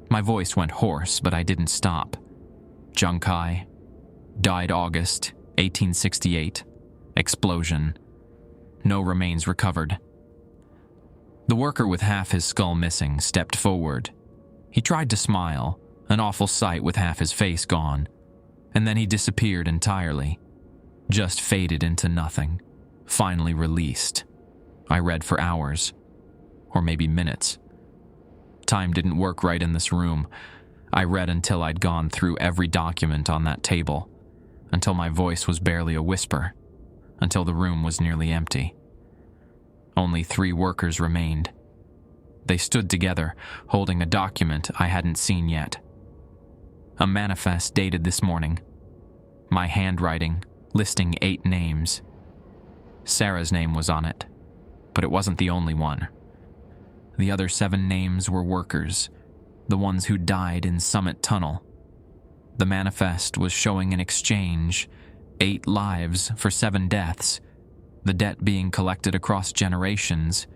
My voice went hoarse, but I didn't stop. Zheng Kai died August 1868, explosion, no remains recovered. The worker with half his skull missing stepped forward. He tried to smile, an awful sight with half his face gone, and then he disappeared entirely, just faded into nothing, finally released. I read for hours, or maybe minutes. Time didn't work right in this room. I read until I'd gone through every document on that table, until my voice was barely a whisper, until the room was nearly empty. Only 3 workers remained. They stood together, holding a document I hadn't seen yet. A manifest dated this morning. My handwriting, listing 8 names. Sarah's name was on it, but it wasn't the only one. The other 7 names were workers, the ones who died in Summit Tunnel. The manifest was showing an exchange, 8 lives for 7 deaths, the debt being collected across generations.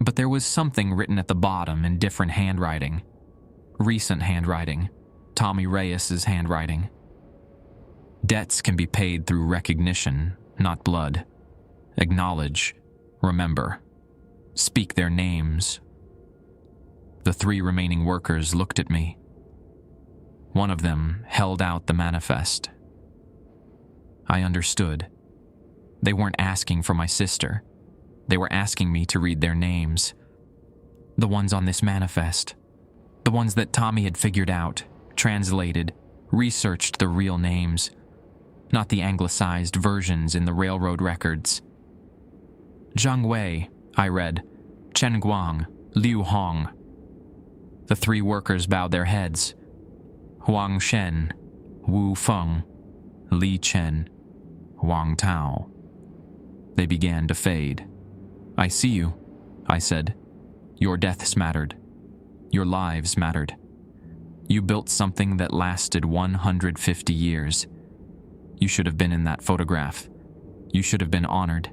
But there was something written at the bottom in different handwriting. Recent handwriting, Tommy Reyes's handwriting. Debts can be paid through recognition, not blood. Acknowledge, remember, speak their names. The 3 remaining workers looked at me. One of them held out the manifest. I understood. They weren't asking for my sister. They were asking me to read their names. The ones on this manifest. The ones that Tommy had figured out, translated, researched the real names, not the anglicized versions in the railroad records. Zhang Wei, I read. Chen Guang, Liu Hong. The 3 workers bowed their heads. Huang Shen, Wu Feng, Li Chen, Wang Tao. They began to fade. I see you, I said. Your deaths mattered. Your lives mattered. You built something that lasted 150 years. You should have been in that photograph. You should have been honored.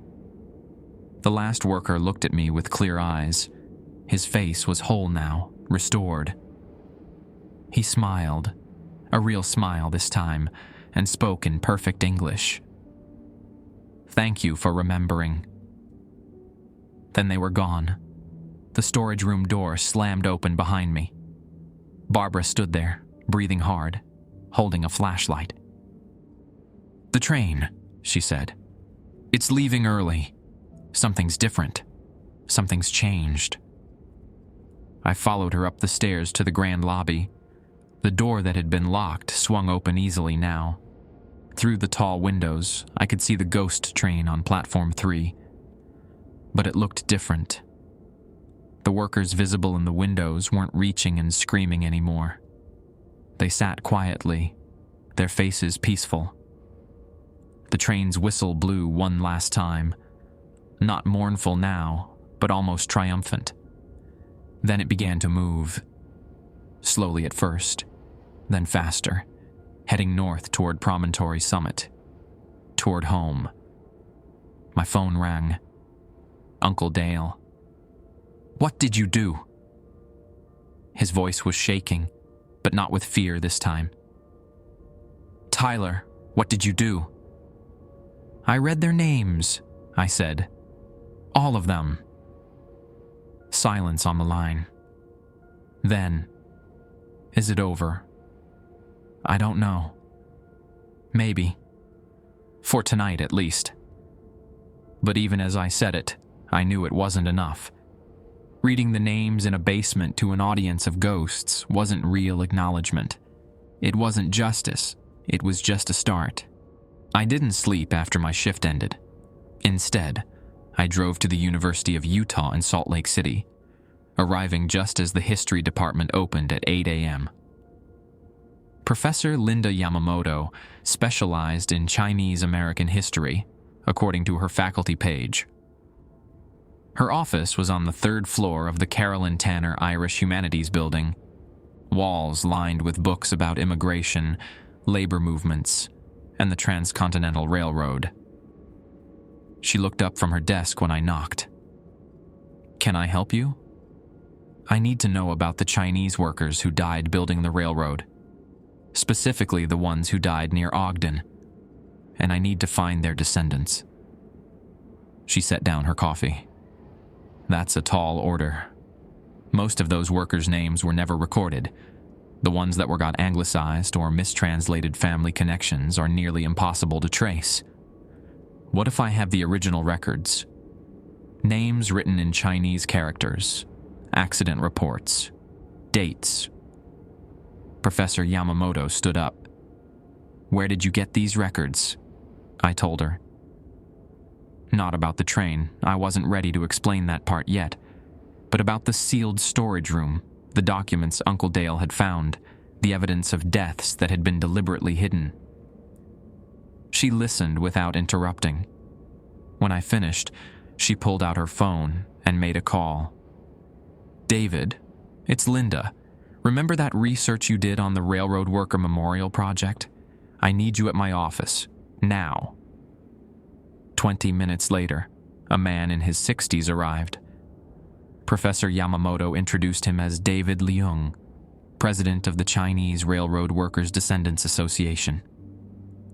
The last worker looked at me with clear eyes. His face was whole now, restored. He smiled, a real smile this time, and spoke in perfect English. Thank you for remembering. Then they were gone. The storage room door slammed open behind me. Barbara stood there, breathing hard, holding a flashlight. "The train," she said. "It's leaving early. Something's different. Something's changed." I followed her up the stairs to the grand lobby. The door that had been locked swung open easily now. Through the tall windows, I could see the ghost train on platform 3. But it looked different. The workers visible in the windows weren't reaching and screaming anymore. They sat quietly, their faces peaceful. The train's whistle blew one last time, not mournful now, but almost triumphant. Then it began to move, slowly at first, then faster, heading north toward Promontory Summit, toward home. My phone rang. Uncle Dale. "What did you do?" His voice was shaking, but not with fear this time. "Tyler, what did you do?" "I read their names," I said. "All of them." Silence on the line. Then, "Is it over?" "I don't know. Maybe. For tonight, at least." But even as I said it, I knew it wasn't enough. Reading the names in a basement to an audience of ghosts wasn't real acknowledgement. It wasn't justice. It was just a start. I didn't sleep after my shift ended. Instead, I drove to the University of Utah in Salt Lake City, arriving just as the history department opened at 8 a.m. Professor Linda Yamamoto specialized in Chinese American history, according to her faculty page. Her office was on the 3rd floor of the Carolyn Tanner Irish Humanities Building, walls lined with books about immigration, labor movements, and the Transcontinental Railroad. She looked up from her desk when I knocked. "Can I help you?" "I need to know about the Chinese workers who died building the railroad, specifically the ones who died near Ogden, and I need to find their descendants." She set down her coffee. "That's a tall order. Most of those workers' names were never recorded. The ones that were got anglicized or mistranslated family connections are nearly impossible to trace. What if I have the original records? Names written in Chinese characters, accident reports, dates." Professor Yamamoto stood up. "Where did you get these records?" I told her. Not about the train. I wasn't ready to explain that part yet. But about the sealed storage room, the documents Uncle Dale had found, the evidence of deaths that had been deliberately hidden. She listened without interrupting. When I finished, she pulled out her phone and made a call. "David, it's Linda. Remember that research you did on the Railroad Worker Memorial Project? I need you at my office, now." 20 minutes later, a man in his 60s arrived. Professor Yamamoto introduced him as David Leung, president of the Chinese Railroad Workers Descendants Association.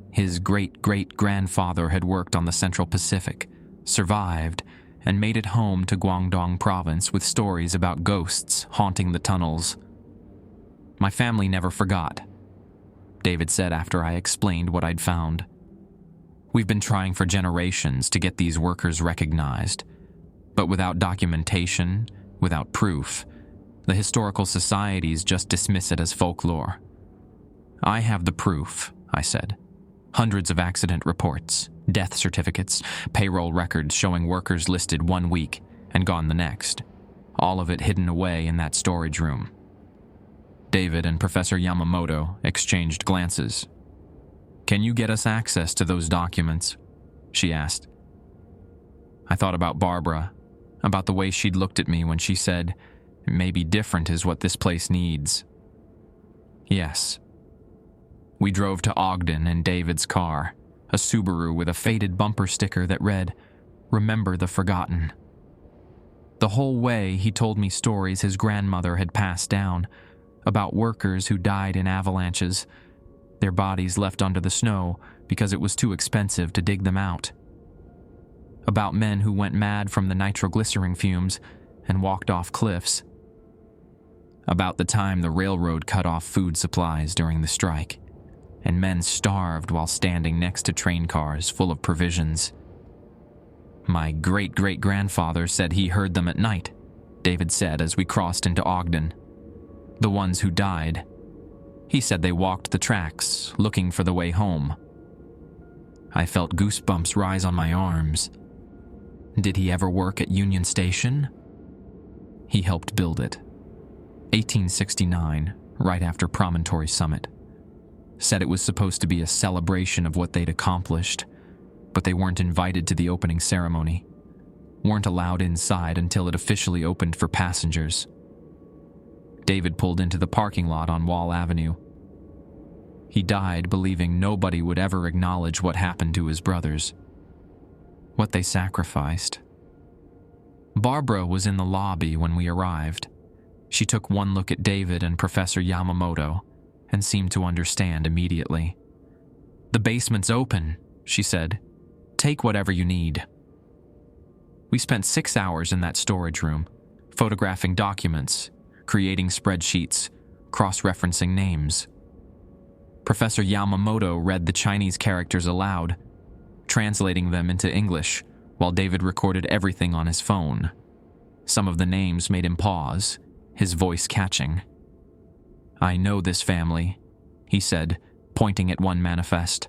His great-great-grandfather had worked on the Central Pacific, survived, and made it home to Guangdong province with stories about ghosts haunting the tunnels. "My family never forgot," David said after I explained what I'd found. "We've been trying for generations to get these workers recognized, but without documentation, without proof, the historical societies just dismiss it as folklore. I have the proof," I said. "Hundreds of accident reports, death certificates, payroll records showing workers listed one week and gone the next, all of it hidden away in that storage room." David and Professor Yamamoto exchanged glances. "Can you get us access to those documents?" she asked. I thought about Barbara, about the way she'd looked at me when she said, "Maybe different is what this place needs." "Yes." We drove to Ogden in David's car, a Subaru with a faded bumper sticker that read, "Remember the Forgotten." The whole way he told me stories his grandmother had passed down, about workers who died in avalanches, their bodies left under the snow because it was too expensive to dig them out. about men who went mad from the nitroglycerin fumes and walked off cliffs, about the time the railroad cut off food supplies during the strike, and men starved while standing next to train cars full of provisions. My great-great-grandfather said he heard them at night, David said as we crossed into Ogden. The ones who died. He said they walked the tracks, looking for the way home. I felt goosebumps rise on my arms. Did he ever work at Union Station? He helped build it. 1869, right after Promontory Summit. Said it was supposed to be a celebration of what they'd accomplished, but they weren't invited to the opening ceremony, weren't allowed inside until it officially opened for passengers. David pulled into the parking lot on Wall Avenue. He died believing nobody would ever acknowledge what happened to his brothers, what they sacrificed. Barbara was in the lobby when we arrived. She took one look at David and Professor Yamamoto and seemed to understand immediately. "The basement's open," she said. "Take whatever you need." We spent 6 hours in that storage room, photographing documents, creating spreadsheets, cross-referencing names. Professor Yamamoto read the Chinese characters aloud, translating them into English, while David recorded everything on his phone. Some of the names made him pause, his voice catching. "I know this family," he said, pointing at one manifest.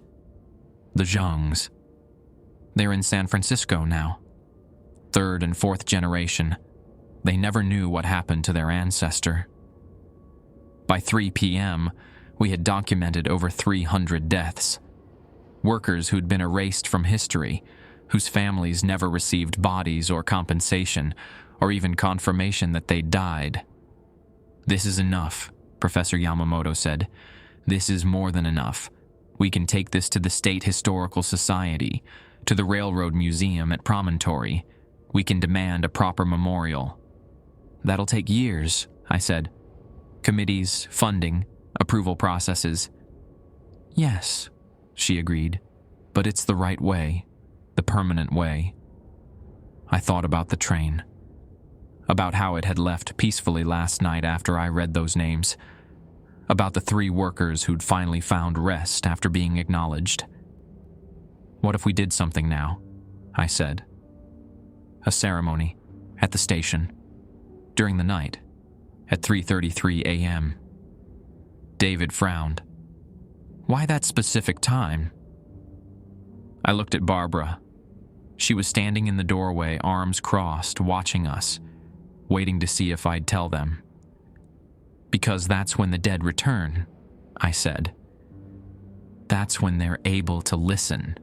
"The Zhongs. They're in San Francisco now. 3rd and 4th generation. They never knew what happened to their ancestor." By 3 p.m., we had documented over 300 deaths. Workers who'd been erased from history, whose families never received bodies or compensation, or even confirmation that they'd died. "This is enough," Professor Yamamoto said. "This is more than enough. We can take this to the State Historical Society, to the Railroad Museum at Promontory. We can demand a proper memorial." "That'll take years," I said. "Committees, funding, approval processes." "Yes," she agreed, "but it's the right way, the permanent way." I thought about the train, about how it had left peacefully last night after I read those names, about the 3 workers who'd finally found rest after being acknowledged. "What if we did something now?" I said. "A ceremony, at the station, during the night, at 3:33 a.m. David frowned. "Why that specific time?" I looked at Barbara. She was standing in the doorway, arms crossed, watching us, waiting to see if I'd tell them. "Because that's when the dead return," I said. "That's when they're able to listen."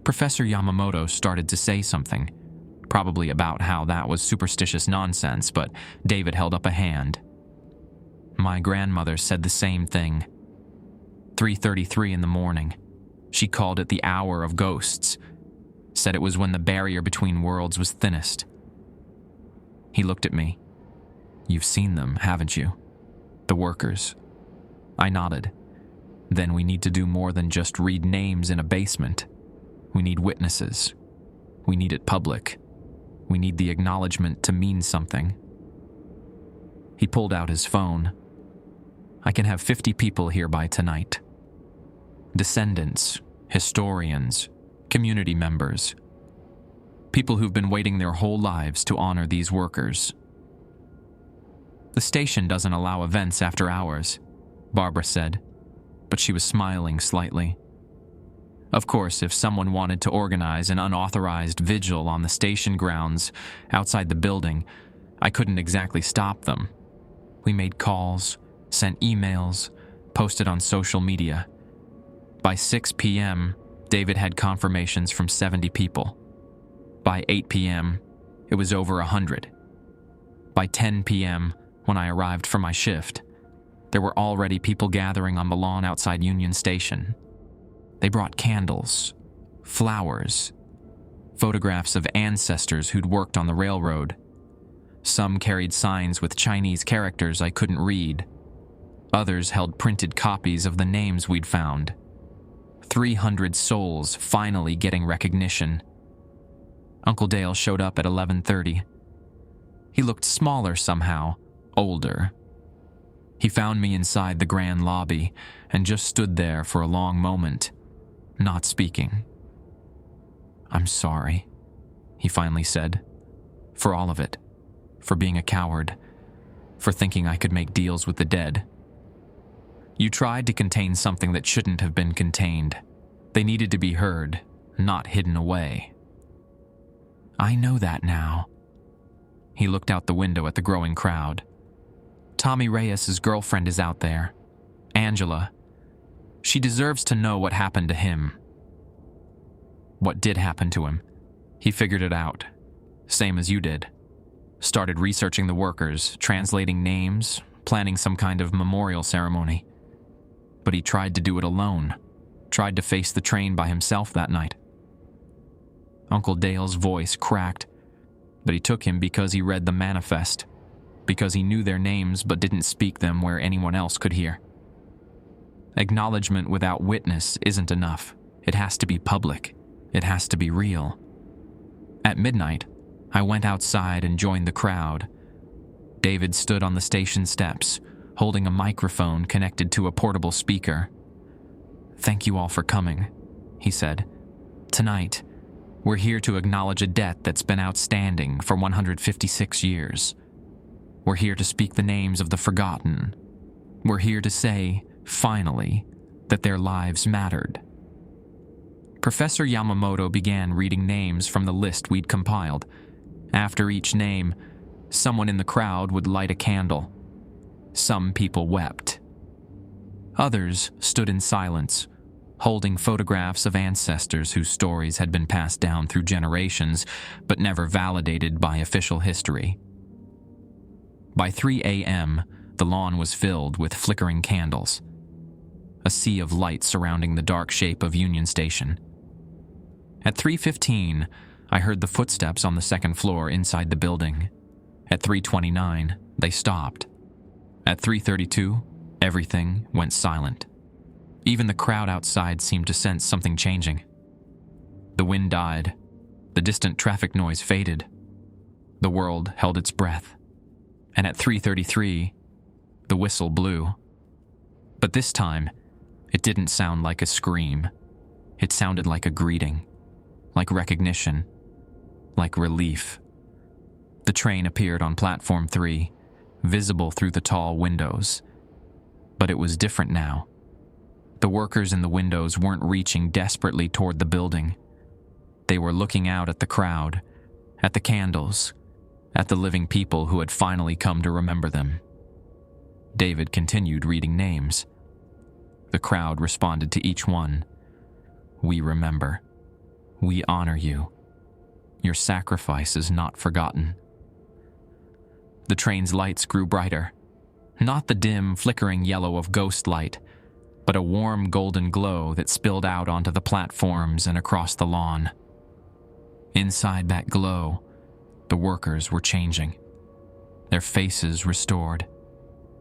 Professor Yamamoto started to say something, probably about how that was superstitious nonsense, but David held up a hand. "My grandmother said the same thing. 3:33 in the morning. She called it the hour of ghosts. Said it was when the barrier between worlds was thinnest." He looked at me. "You've seen them, haven't you? The workers." I nodded. "Then we need to do more than just read names in a basement. We need witnesses. We need it public. We need the acknowledgement to mean something." He pulled out his phone. "I can have 50 people here by tonight. Descendants, historians, community members. People who've been waiting their whole lives to honor these workers." "The station doesn't allow events after hours," Barbara said, but she was smiling slightly. "Of course, if someone wanted to organize an unauthorized vigil on the station grounds outside the building, I couldn't exactly stop them. We made calls, sent emails, posted on social media. By 6 p.m., David had confirmations from 70 people. By 8 p.m., it was over 100. By 10 p.m., when I arrived for my shift, there were already people gathering on the lawn outside Union Station. They brought candles, flowers, photographs of ancestors who'd worked on the railroad. Some carried signs with Chinese characters I couldn't read. Others held printed copies of the names we'd found. 300 souls finally getting recognition. Uncle Dale showed up at 11:30. He looked smaller somehow, older. He found me inside the grand lobby and just stood there for a long moment, not speaking. "I'm sorry," he finally said. "For all of it. For being a coward. For thinking I could make deals with the dead. You tried to contain something that shouldn't have been contained. They needed to be heard, not hidden away." "I know that now." He looked out the window at the growing crowd. "Tommy Reyes's girlfriend is out there. Angela. She deserves to know what happened to him." What did happen to him? He figured it out. Same as you did. Started researching the workers, translating names, planning some kind of memorial ceremony. But he tried to do it alone. Tried to face the train by himself that night. Uncle Dale's voice cracked, but he took him because he read the manifest, because he knew their names but didn't speak them where anyone else could hear. Acknowledgement without witness isn't enough. It has to be public. It has to be real. At midnight, I went outside and joined the crowd. David stood on the station steps, holding a microphone connected to a portable speaker. "Thank you all for coming," he said. "Tonight, we're here to acknowledge a debt that's been outstanding for 156 years. We're here to speak the names of the forgotten. We're here to say, finally, that their lives mattered." Professor Yamamoto began reading names from the list we'd compiled. After each name, someone in the crowd would light a candle. Some people wept. Others stood in silence, holding photographs of ancestors whose stories had been passed down through generations, but never validated by official history. By 3 a.m., the lawn was filled with flickering candles, a sea of light surrounding the dark shape of Union Station. At 3:15, I heard the footsteps on the second floor inside the building. At 3:29, they stopped. At 3:32, everything went silent. Even the crowd outside seemed to sense something changing. The wind died. The distant traffic noise faded. The world held its breath. And at 3:33, the whistle blew. But this time, it didn't sound like a scream. It sounded like a greeting, like recognition, like relief. The train appeared on platform 3, visible through the tall windows. But it was different now. The workers in the windows weren't reaching desperately toward the building. They were looking out at the crowd, at the candles, at the living people who had finally come to remember them. David continued reading names. The crowd responded to each one. "We remember. We honor you. Your sacrifice is not forgotten." The train's lights grew brighter. Not the dim, flickering yellow of ghost light, but a warm golden glow that spilled out onto the platforms and across the lawn. Inside that glow, the workers were changing. Their faces restored.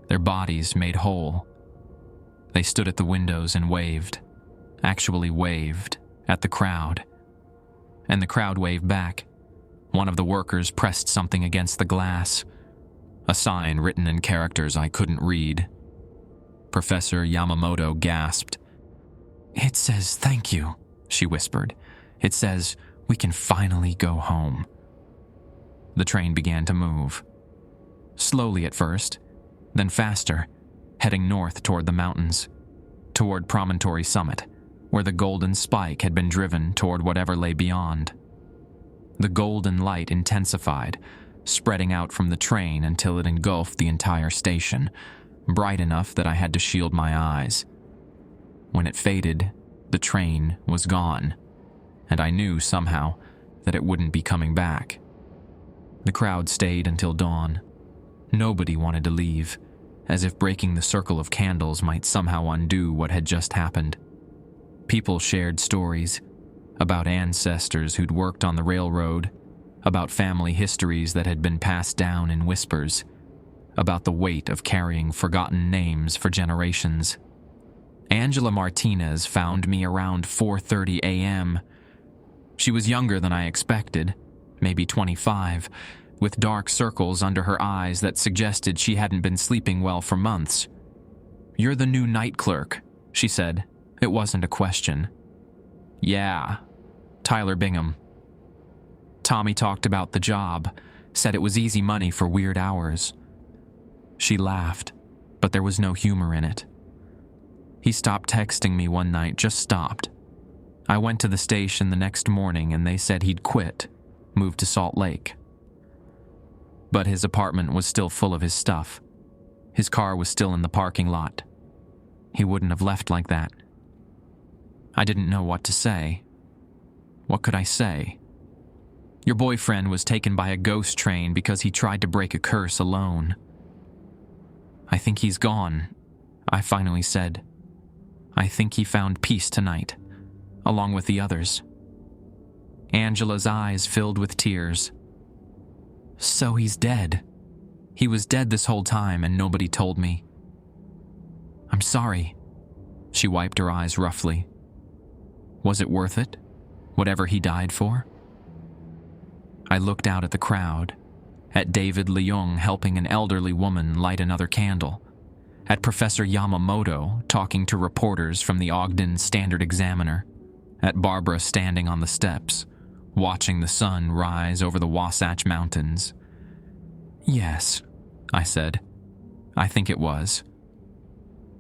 Their bodies made whole. They stood at the windows and waved, actually waved, at the crowd. And the crowd waved back. One of the workers pressed something against the glass, a sign written in characters I couldn't read. Professor Yamamoto gasped. "It says thank you," she whispered. "It says we can finally go home." The train began to move. Slowly at first, then faster, heading north toward the mountains, toward Promontory Summit, where the golden spike had been driven toward whatever lay beyond. The golden light intensified, spreading out from the train until it engulfed the entire station, bright enough that I had to shield my eyes. When it faded, the train was gone, and I knew somehow that it wouldn't be coming back. The crowd stayed until dawn. Nobody wanted to leave, as if breaking the circle of candles might somehow undo what had just happened. People shared stories about ancestors who'd worked on the railroad, about family histories that had been passed down in whispers, about the weight of carrying forgotten names for generations. Angela Martinez found me around 4:30 a.m. She was younger than I expected, maybe 25, with dark circles under her eyes that suggested she hadn't been sleeping well for months. "You're the new night clerk," she said. It wasn't a question. "Yeah, Tyler Bingham." Tommy talked about the job, said it was easy money for weird hours. She laughed, but there was no humor in it. He stopped texting me one night, just stopped. I went to the station the next morning and they said he'd quit, moved to Salt Lake. But his apartment was still full of his stuff. His car was still in the parking lot. He wouldn't have left like that. I didn't know what to say. What could I say? "Your boyfriend was taken by a ghost train because he tried to break a curse alone." "I think he's gone," I finally said. "I think he found peace tonight, along with the others." Angela's eyes filled with tears. "So he's dead. He was dead this whole time and nobody told me." "I'm sorry." She wiped her eyes roughly. "Was it worth it? Whatever he died for?" I looked out at the crowd, at David Leung helping an elderly woman light another candle, at Professor Yamamoto talking to reporters from the Ogden Standard Examiner, at Barbara standing on the steps, watching the sun rise over the Wasatch Mountains. "Yes," I said. "I think it was."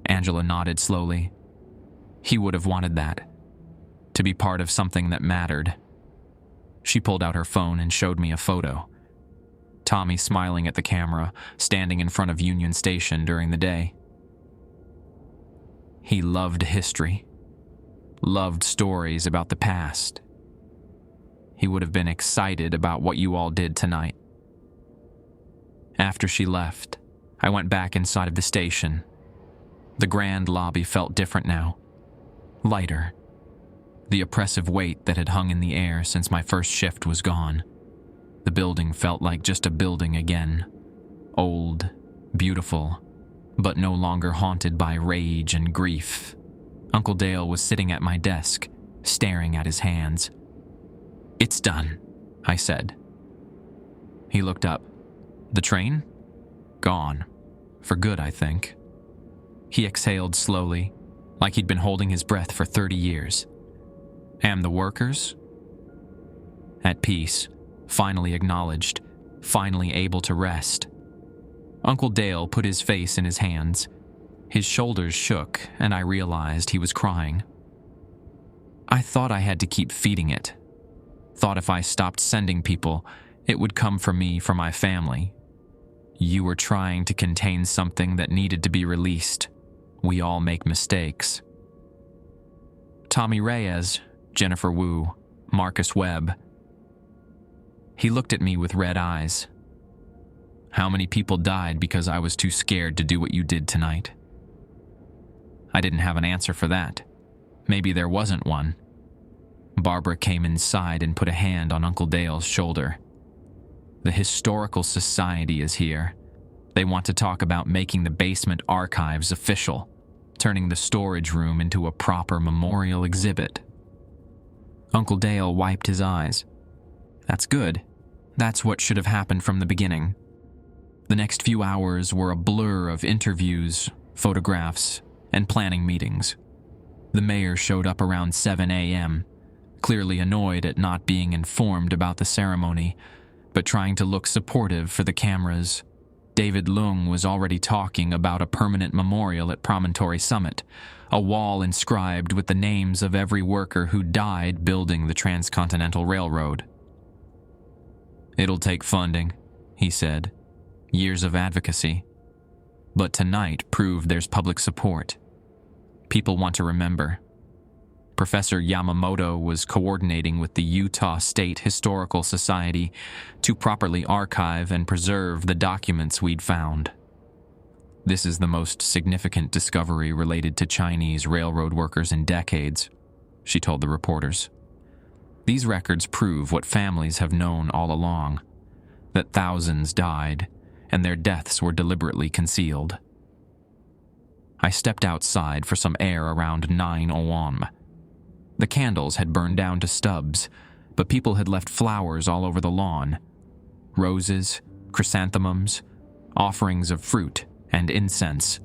Angela nodded slowly. He would have wanted that, to be part of something that mattered. She pulled out her phone and showed me a photo. Tommy smiling at the camera, standing in front of Union Station during the day. He loved history, loved stories about the past. He would have been excited about what you all did tonight. After she left, I went back inside of the station. The grand lobby felt different now, lighter. The oppressive weight that had hung in the air since my first shift was gone. The building felt like just a building again. Old, beautiful, but no longer haunted by rage and grief. Uncle Dale was sitting at my desk, staring at his hands. "It's done," I said. He looked up. "The train? Gone. For good, I think." He exhaled slowly, like he'd been holding his breath for 30 years. "And the workers?" At peace, finally acknowledged, finally able to rest. Uncle Dale put his face in his hands. His shoulders shook, and I realized he was crying. "I thought I had to keep feeding it. Thought if I stopped sending people, it would come from me for my family. You were trying to contain something that needed to be released. We all make mistakes." Tommy Reyes, Jennifer Wu, Marcus Webb. He looked at me with red eyes. "How many people died because I was too scared to do what you did tonight?" I didn't have an answer for that. Maybe there wasn't one. Barbara came inside and put a hand on Uncle Dale's shoulder. "The Historical Society is here. They want to talk about making the basement archives official, turning the storage room into a proper memorial exhibit." Uncle Dale wiped his eyes. "That's good. That's what should have happened from the beginning." The next few hours were a blur of interviews, photographs, and planning meetings. The mayor showed up around 7 a.m., clearly annoyed at not being informed about the ceremony, but trying to look supportive for the cameras. David Leung was already talking about a permanent memorial at Promontory Summit, a wall inscribed with the names of every worker who died building the Transcontinental Railroad. "It'll take funding," he said. "Years of advocacy. But tonight proved there's public support. People want to remember." Professor Yamamoto was coordinating with the Utah State Historical Society to properly archive and preserve the documents we'd found. "This is the most significant discovery related to Chinese railroad workers in decades," she told the reporters. "These records prove what families have known all along, that thousands died, and their deaths were deliberately concealed." I stepped outside for some air around 9 a.m. The candles had burned down to stubs, but people had left flowers all over the lawn. Roses, chrysanthemums, offerings of fruit and incense.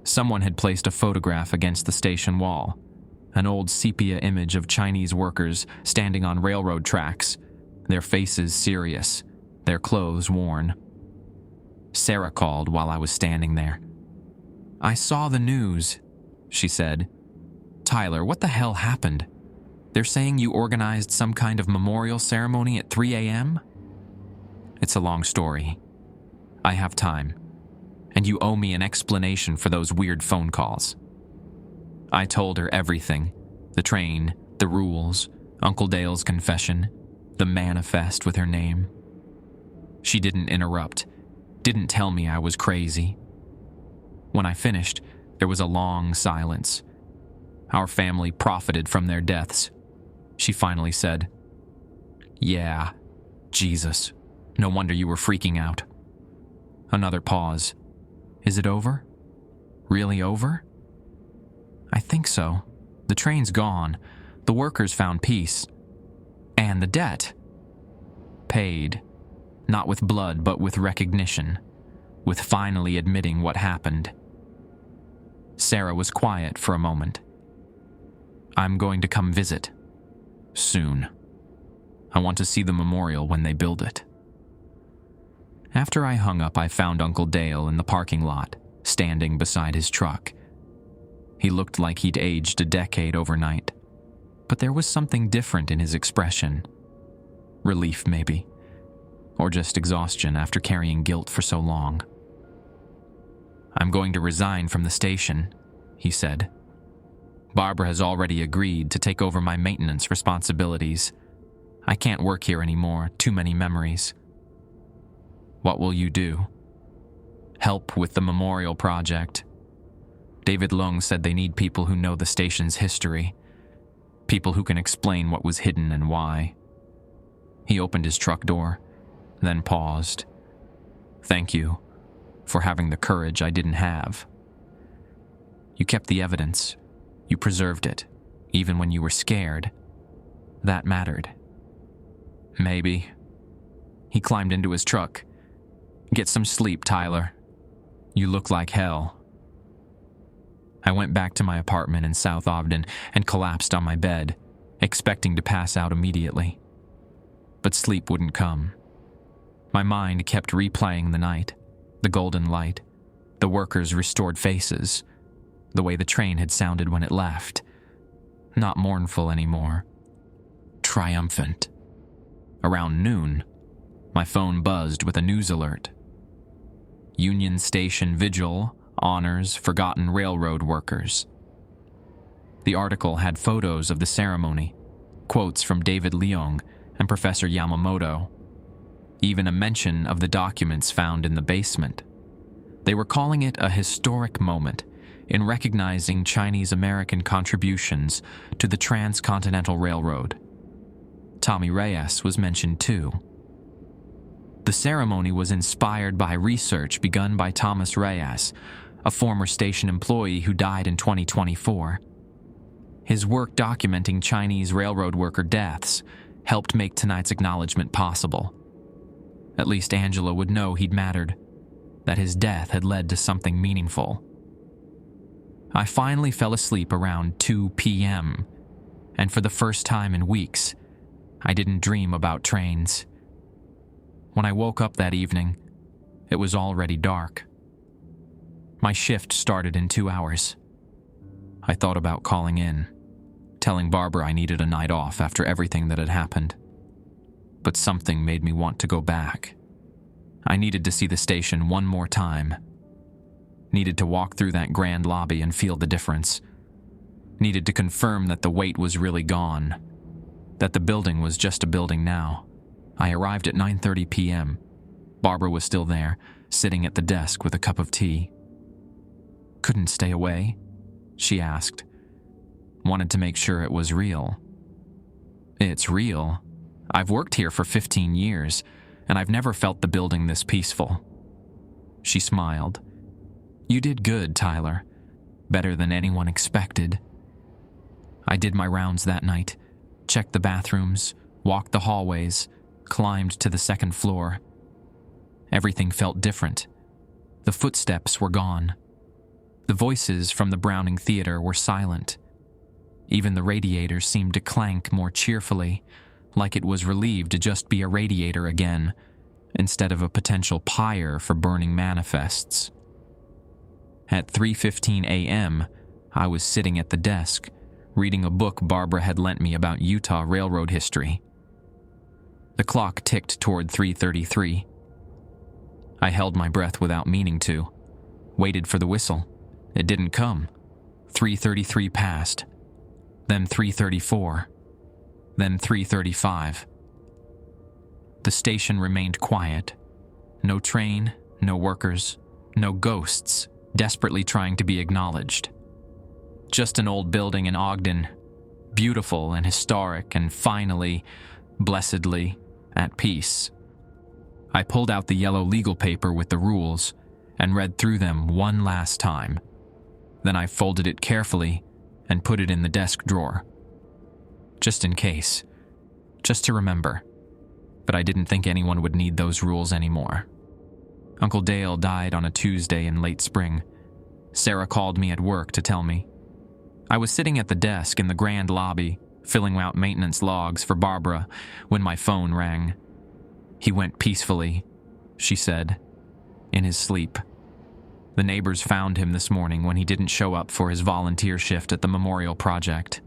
Someone had placed a photograph against the station wall, an old sepia image of Chinese workers standing on railroad tracks, their faces serious, their clothes worn. Sarah called while I was standing there. "I saw the news," she said. "Tyler, what the hell happened? They're saying you organized some kind of memorial ceremony at 3 a.m.? It's a long story. I have time, and you owe me an explanation for those weird phone calls." I told her everything: the train, the rules, Uncle Dale's confession, the manifest with her name. She didn't interrupt, didn't tell me I was crazy. When I finished, there was a long silence. Our family profited from their deaths. She finally said, "Yeah, Jesus, no wonder you were freaking out." Another pause. "Is it over? Really over?" "I think so. The train's gone. The workers found peace. And the debt. Paid. Not with blood, but with recognition. With finally admitting what happened." Sarah was quiet for a moment. "I'm going to come visit. Soon. I want to see the memorial when they build it." After I hung up, I found Uncle Dale in the parking lot, standing beside his truck. He looked like he'd aged a decade overnight, but there was something different in his expression. Relief, maybe, or just exhaustion after carrying guilt for so long. "I'm going to resign from the station," he said. "Barbara has already agreed to take over my maintenance responsibilities. I can't work here anymore, too many memories." "What will you do?" "Help with the memorial project. David Lung said they need people who know the station's history, people who can explain what was hidden and why." He opened his truck door, then paused. "Thank you for having the courage I didn't have. You kept the evidence. You preserved it, even when you were scared. That mattered." "Maybe." He climbed into his truck. "Get some sleep, Tyler. You look like hell." I went back to my apartment in South Ogden and collapsed on my bed, expecting to pass out immediately. But sleep wouldn't come. My mind kept replaying the night, the golden light, the workers' restored faces, the way the train had sounded when it left. Not mournful anymore. Triumphant. Around noon, my phone buzzed with a news alert. Union Station Vigil honors forgotten railroad workers. The article had photos of the ceremony, quotes from David Leong and Professor Yamamoto, even a mention of the documents found in the basement. They were calling it a historic moment in recognizing Chinese-American contributions to the Transcontinental Railroad. Tommy Reyes was mentioned too. The ceremony was inspired by research begun by Thomas Reyes, a former station employee who died in 2024. His work documenting Chinese railroad worker deaths helped make tonight's acknowledgement possible. At least Angela would know he'd mattered, that his death had led to something meaningful. I finally fell asleep around 2 p.m., and for the first time in weeks, I didn't dream about trains. When I woke up that evening, it was already dark. My shift started in 2 hours. I thought about calling in, telling Barbara I needed a night off after everything that had happened. But something made me want to go back. I needed to see the station one more time. Needed to walk through that grand lobby and feel the difference. Needed to confirm that the wait was really gone, that the building was just a building now. I arrived at 9:30 p.m. Barbara was still there, sitting at the desk with a cup of tea. "Couldn't stay away?" she asked. Wanted to make sure it was real. "It's real. I've worked here for 15 years, and I've never felt the building this peaceful." She smiled. "You did good, Tyler. Better than anyone expected." I did my rounds that night, checked the bathrooms, walked the hallways, climbed to the second floor. Everything felt different. The footsteps were gone. The voices from the Browning Theater were silent. Even the radiator seemed to clank more cheerfully, like it was relieved to just be a radiator again, instead of a potential pyre for burning manifests. At 3:15 a.m., I was sitting at the desk, reading a book Barbara had lent me about Utah railroad history. The clock ticked toward 3:33. I held my breath without meaning to, waited for the whistle. It didn't come. 3:33 passed, then 3:34, then 3:35. The station remained quiet. No train, no workers, no ghosts desperately trying to be acknowledged. Just an old building in Ogden, beautiful and historic and finally, blessedly, at peace. I pulled out the yellow legal paper with the rules and read through them one last time. Then I folded it carefully and put it in the desk drawer. Just in case. Just to remember. But I didn't think anyone would need those rules anymore. Uncle Dale died on a Tuesday in late spring. Sarah called me at work to tell me. I was sitting at the desk in the grand lobby, filling out maintenance logs for Barbara, when my phone rang. He went peacefully, she said, in his sleep. The neighbors found him this morning when he didn't show up for his volunteer shift at the memorial project.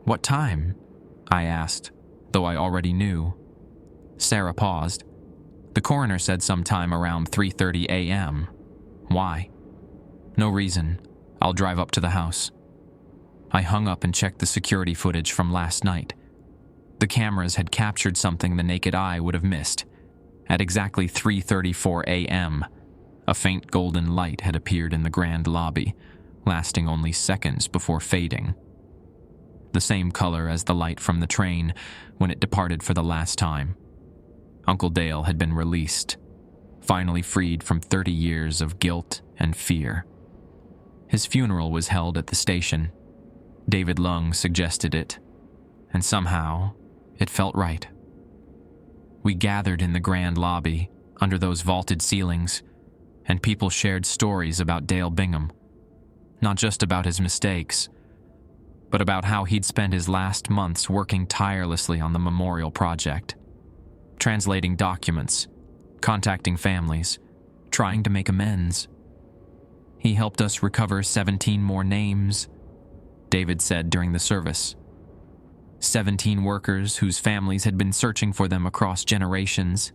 What time? I asked, though I already knew. Sarah paused. The coroner said sometime around 3:30 a.m. Why? No reason. I'll drive up to the house. I hung up and checked the security footage from last night. The cameras had captured something the naked eye would have missed. At exactly 3:34 a.m., a faint golden light had appeared in the grand lobby, lasting only seconds before fading. The same color as the light from the train when it departed for the last time. Uncle Dale had been released, finally freed from 30 years of guilt and fear. His funeral was held at the station. David Lung suggested it, and somehow it felt right. We gathered in the grand lobby, under those vaulted ceilings, and people shared stories about Dale Bingham. Not just about his mistakes, but about how he'd spent his last months working tirelessly on the memorial project, translating documents, contacting families, trying to make amends. He helped us recover 17 more names, David said during the service. 17 workers whose families had been searching for them across generations.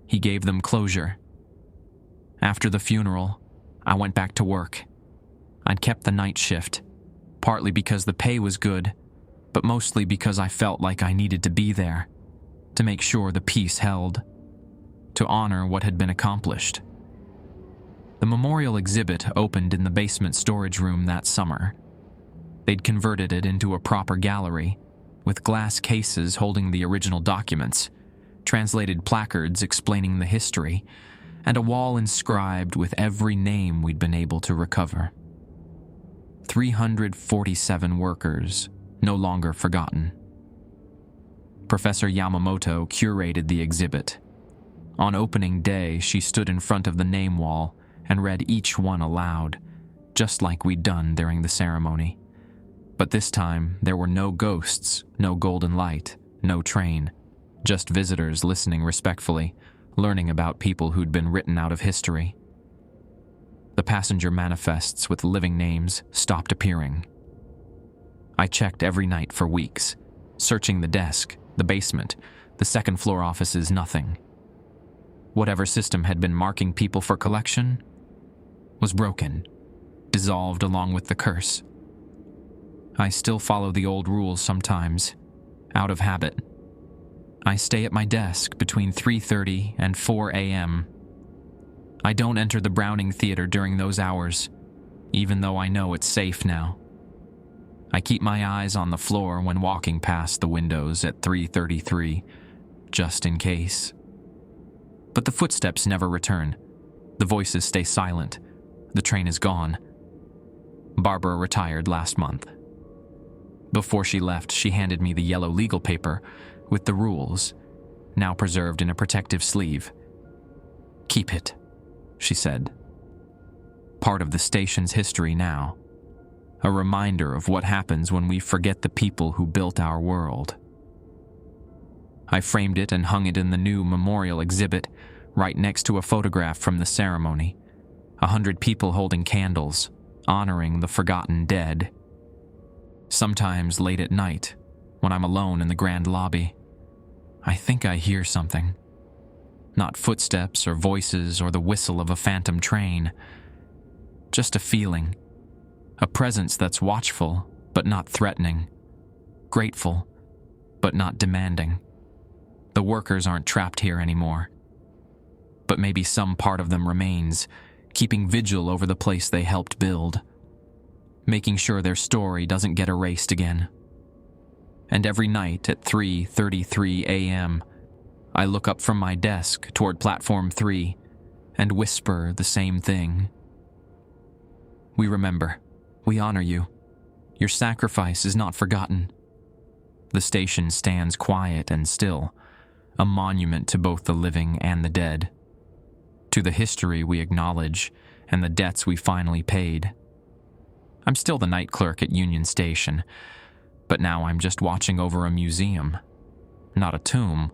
He gave them closure. After the funeral, I went back to work. I'd kept the night shift, partly because the pay was good, but mostly because I felt like I needed to be there, to make sure the peace held, to honor what had been accomplished. The memorial exhibit opened in the basement storage room that summer. They'd converted it into a proper gallery, with glass cases holding the original documents, translated placards explaining the history, and a wall inscribed with every name we'd been able to recover. 347 workers, no longer forgotten. Professor Yamamoto curated the exhibit. On opening day, she stood in front of the name wall and read each one aloud, just like we'd done during the ceremony. But this time, there were no ghosts, no golden light, no train, just visitors listening respectfully, learning about people who'd been written out of history. The passenger manifests with living names stopped appearing. I checked every night for weeks, searching the desk, the basement, the second floor offices, nothing. Whatever system had been marking people for collection was broken, dissolved along with the curse. I still follow the old rules sometimes, out of habit. I stay at my desk between 3:30 and 4 a.m. I don't enter the Browning Theater during those hours, even though I know it's safe now. I keep my eyes on the floor when walking past the windows at 3:33, just in case. But the footsteps never return. The voices stay silent. The train is gone. Barbara retired last month. Before she left, she handed me the yellow legal paper with the rules, now preserved in a protective sleeve. "Keep it," she said. "Part of the station's history now. A reminder of what happens when we forget the people who built our world." I framed it and hung it in the new memorial exhibit right next to a photograph from the ceremony. 100 people holding candles, honoring the forgotten dead. Sometimes late at night, when I'm alone in the grand lobby, I think I hear something. Not footsteps or voices or the whistle of a phantom train. Just a feeling. A presence that's watchful, but not threatening. Grateful, but not demanding. The workers aren't trapped here anymore. But maybe some part of them remains, keeping vigil over the place they helped build. Making sure their story doesn't get erased again. And every night at 3:33 a.m., I look up from my desk toward Platform 3 and whisper the same thing. "We remember. We honor you. Your sacrifice is not forgotten." The station stands quiet and still, a monument to both the living and the dead. To the history we acknowledge and the debts we finally paid. I'm still the night clerk at Union Station, but now I'm just watching over a museum. Not a tomb,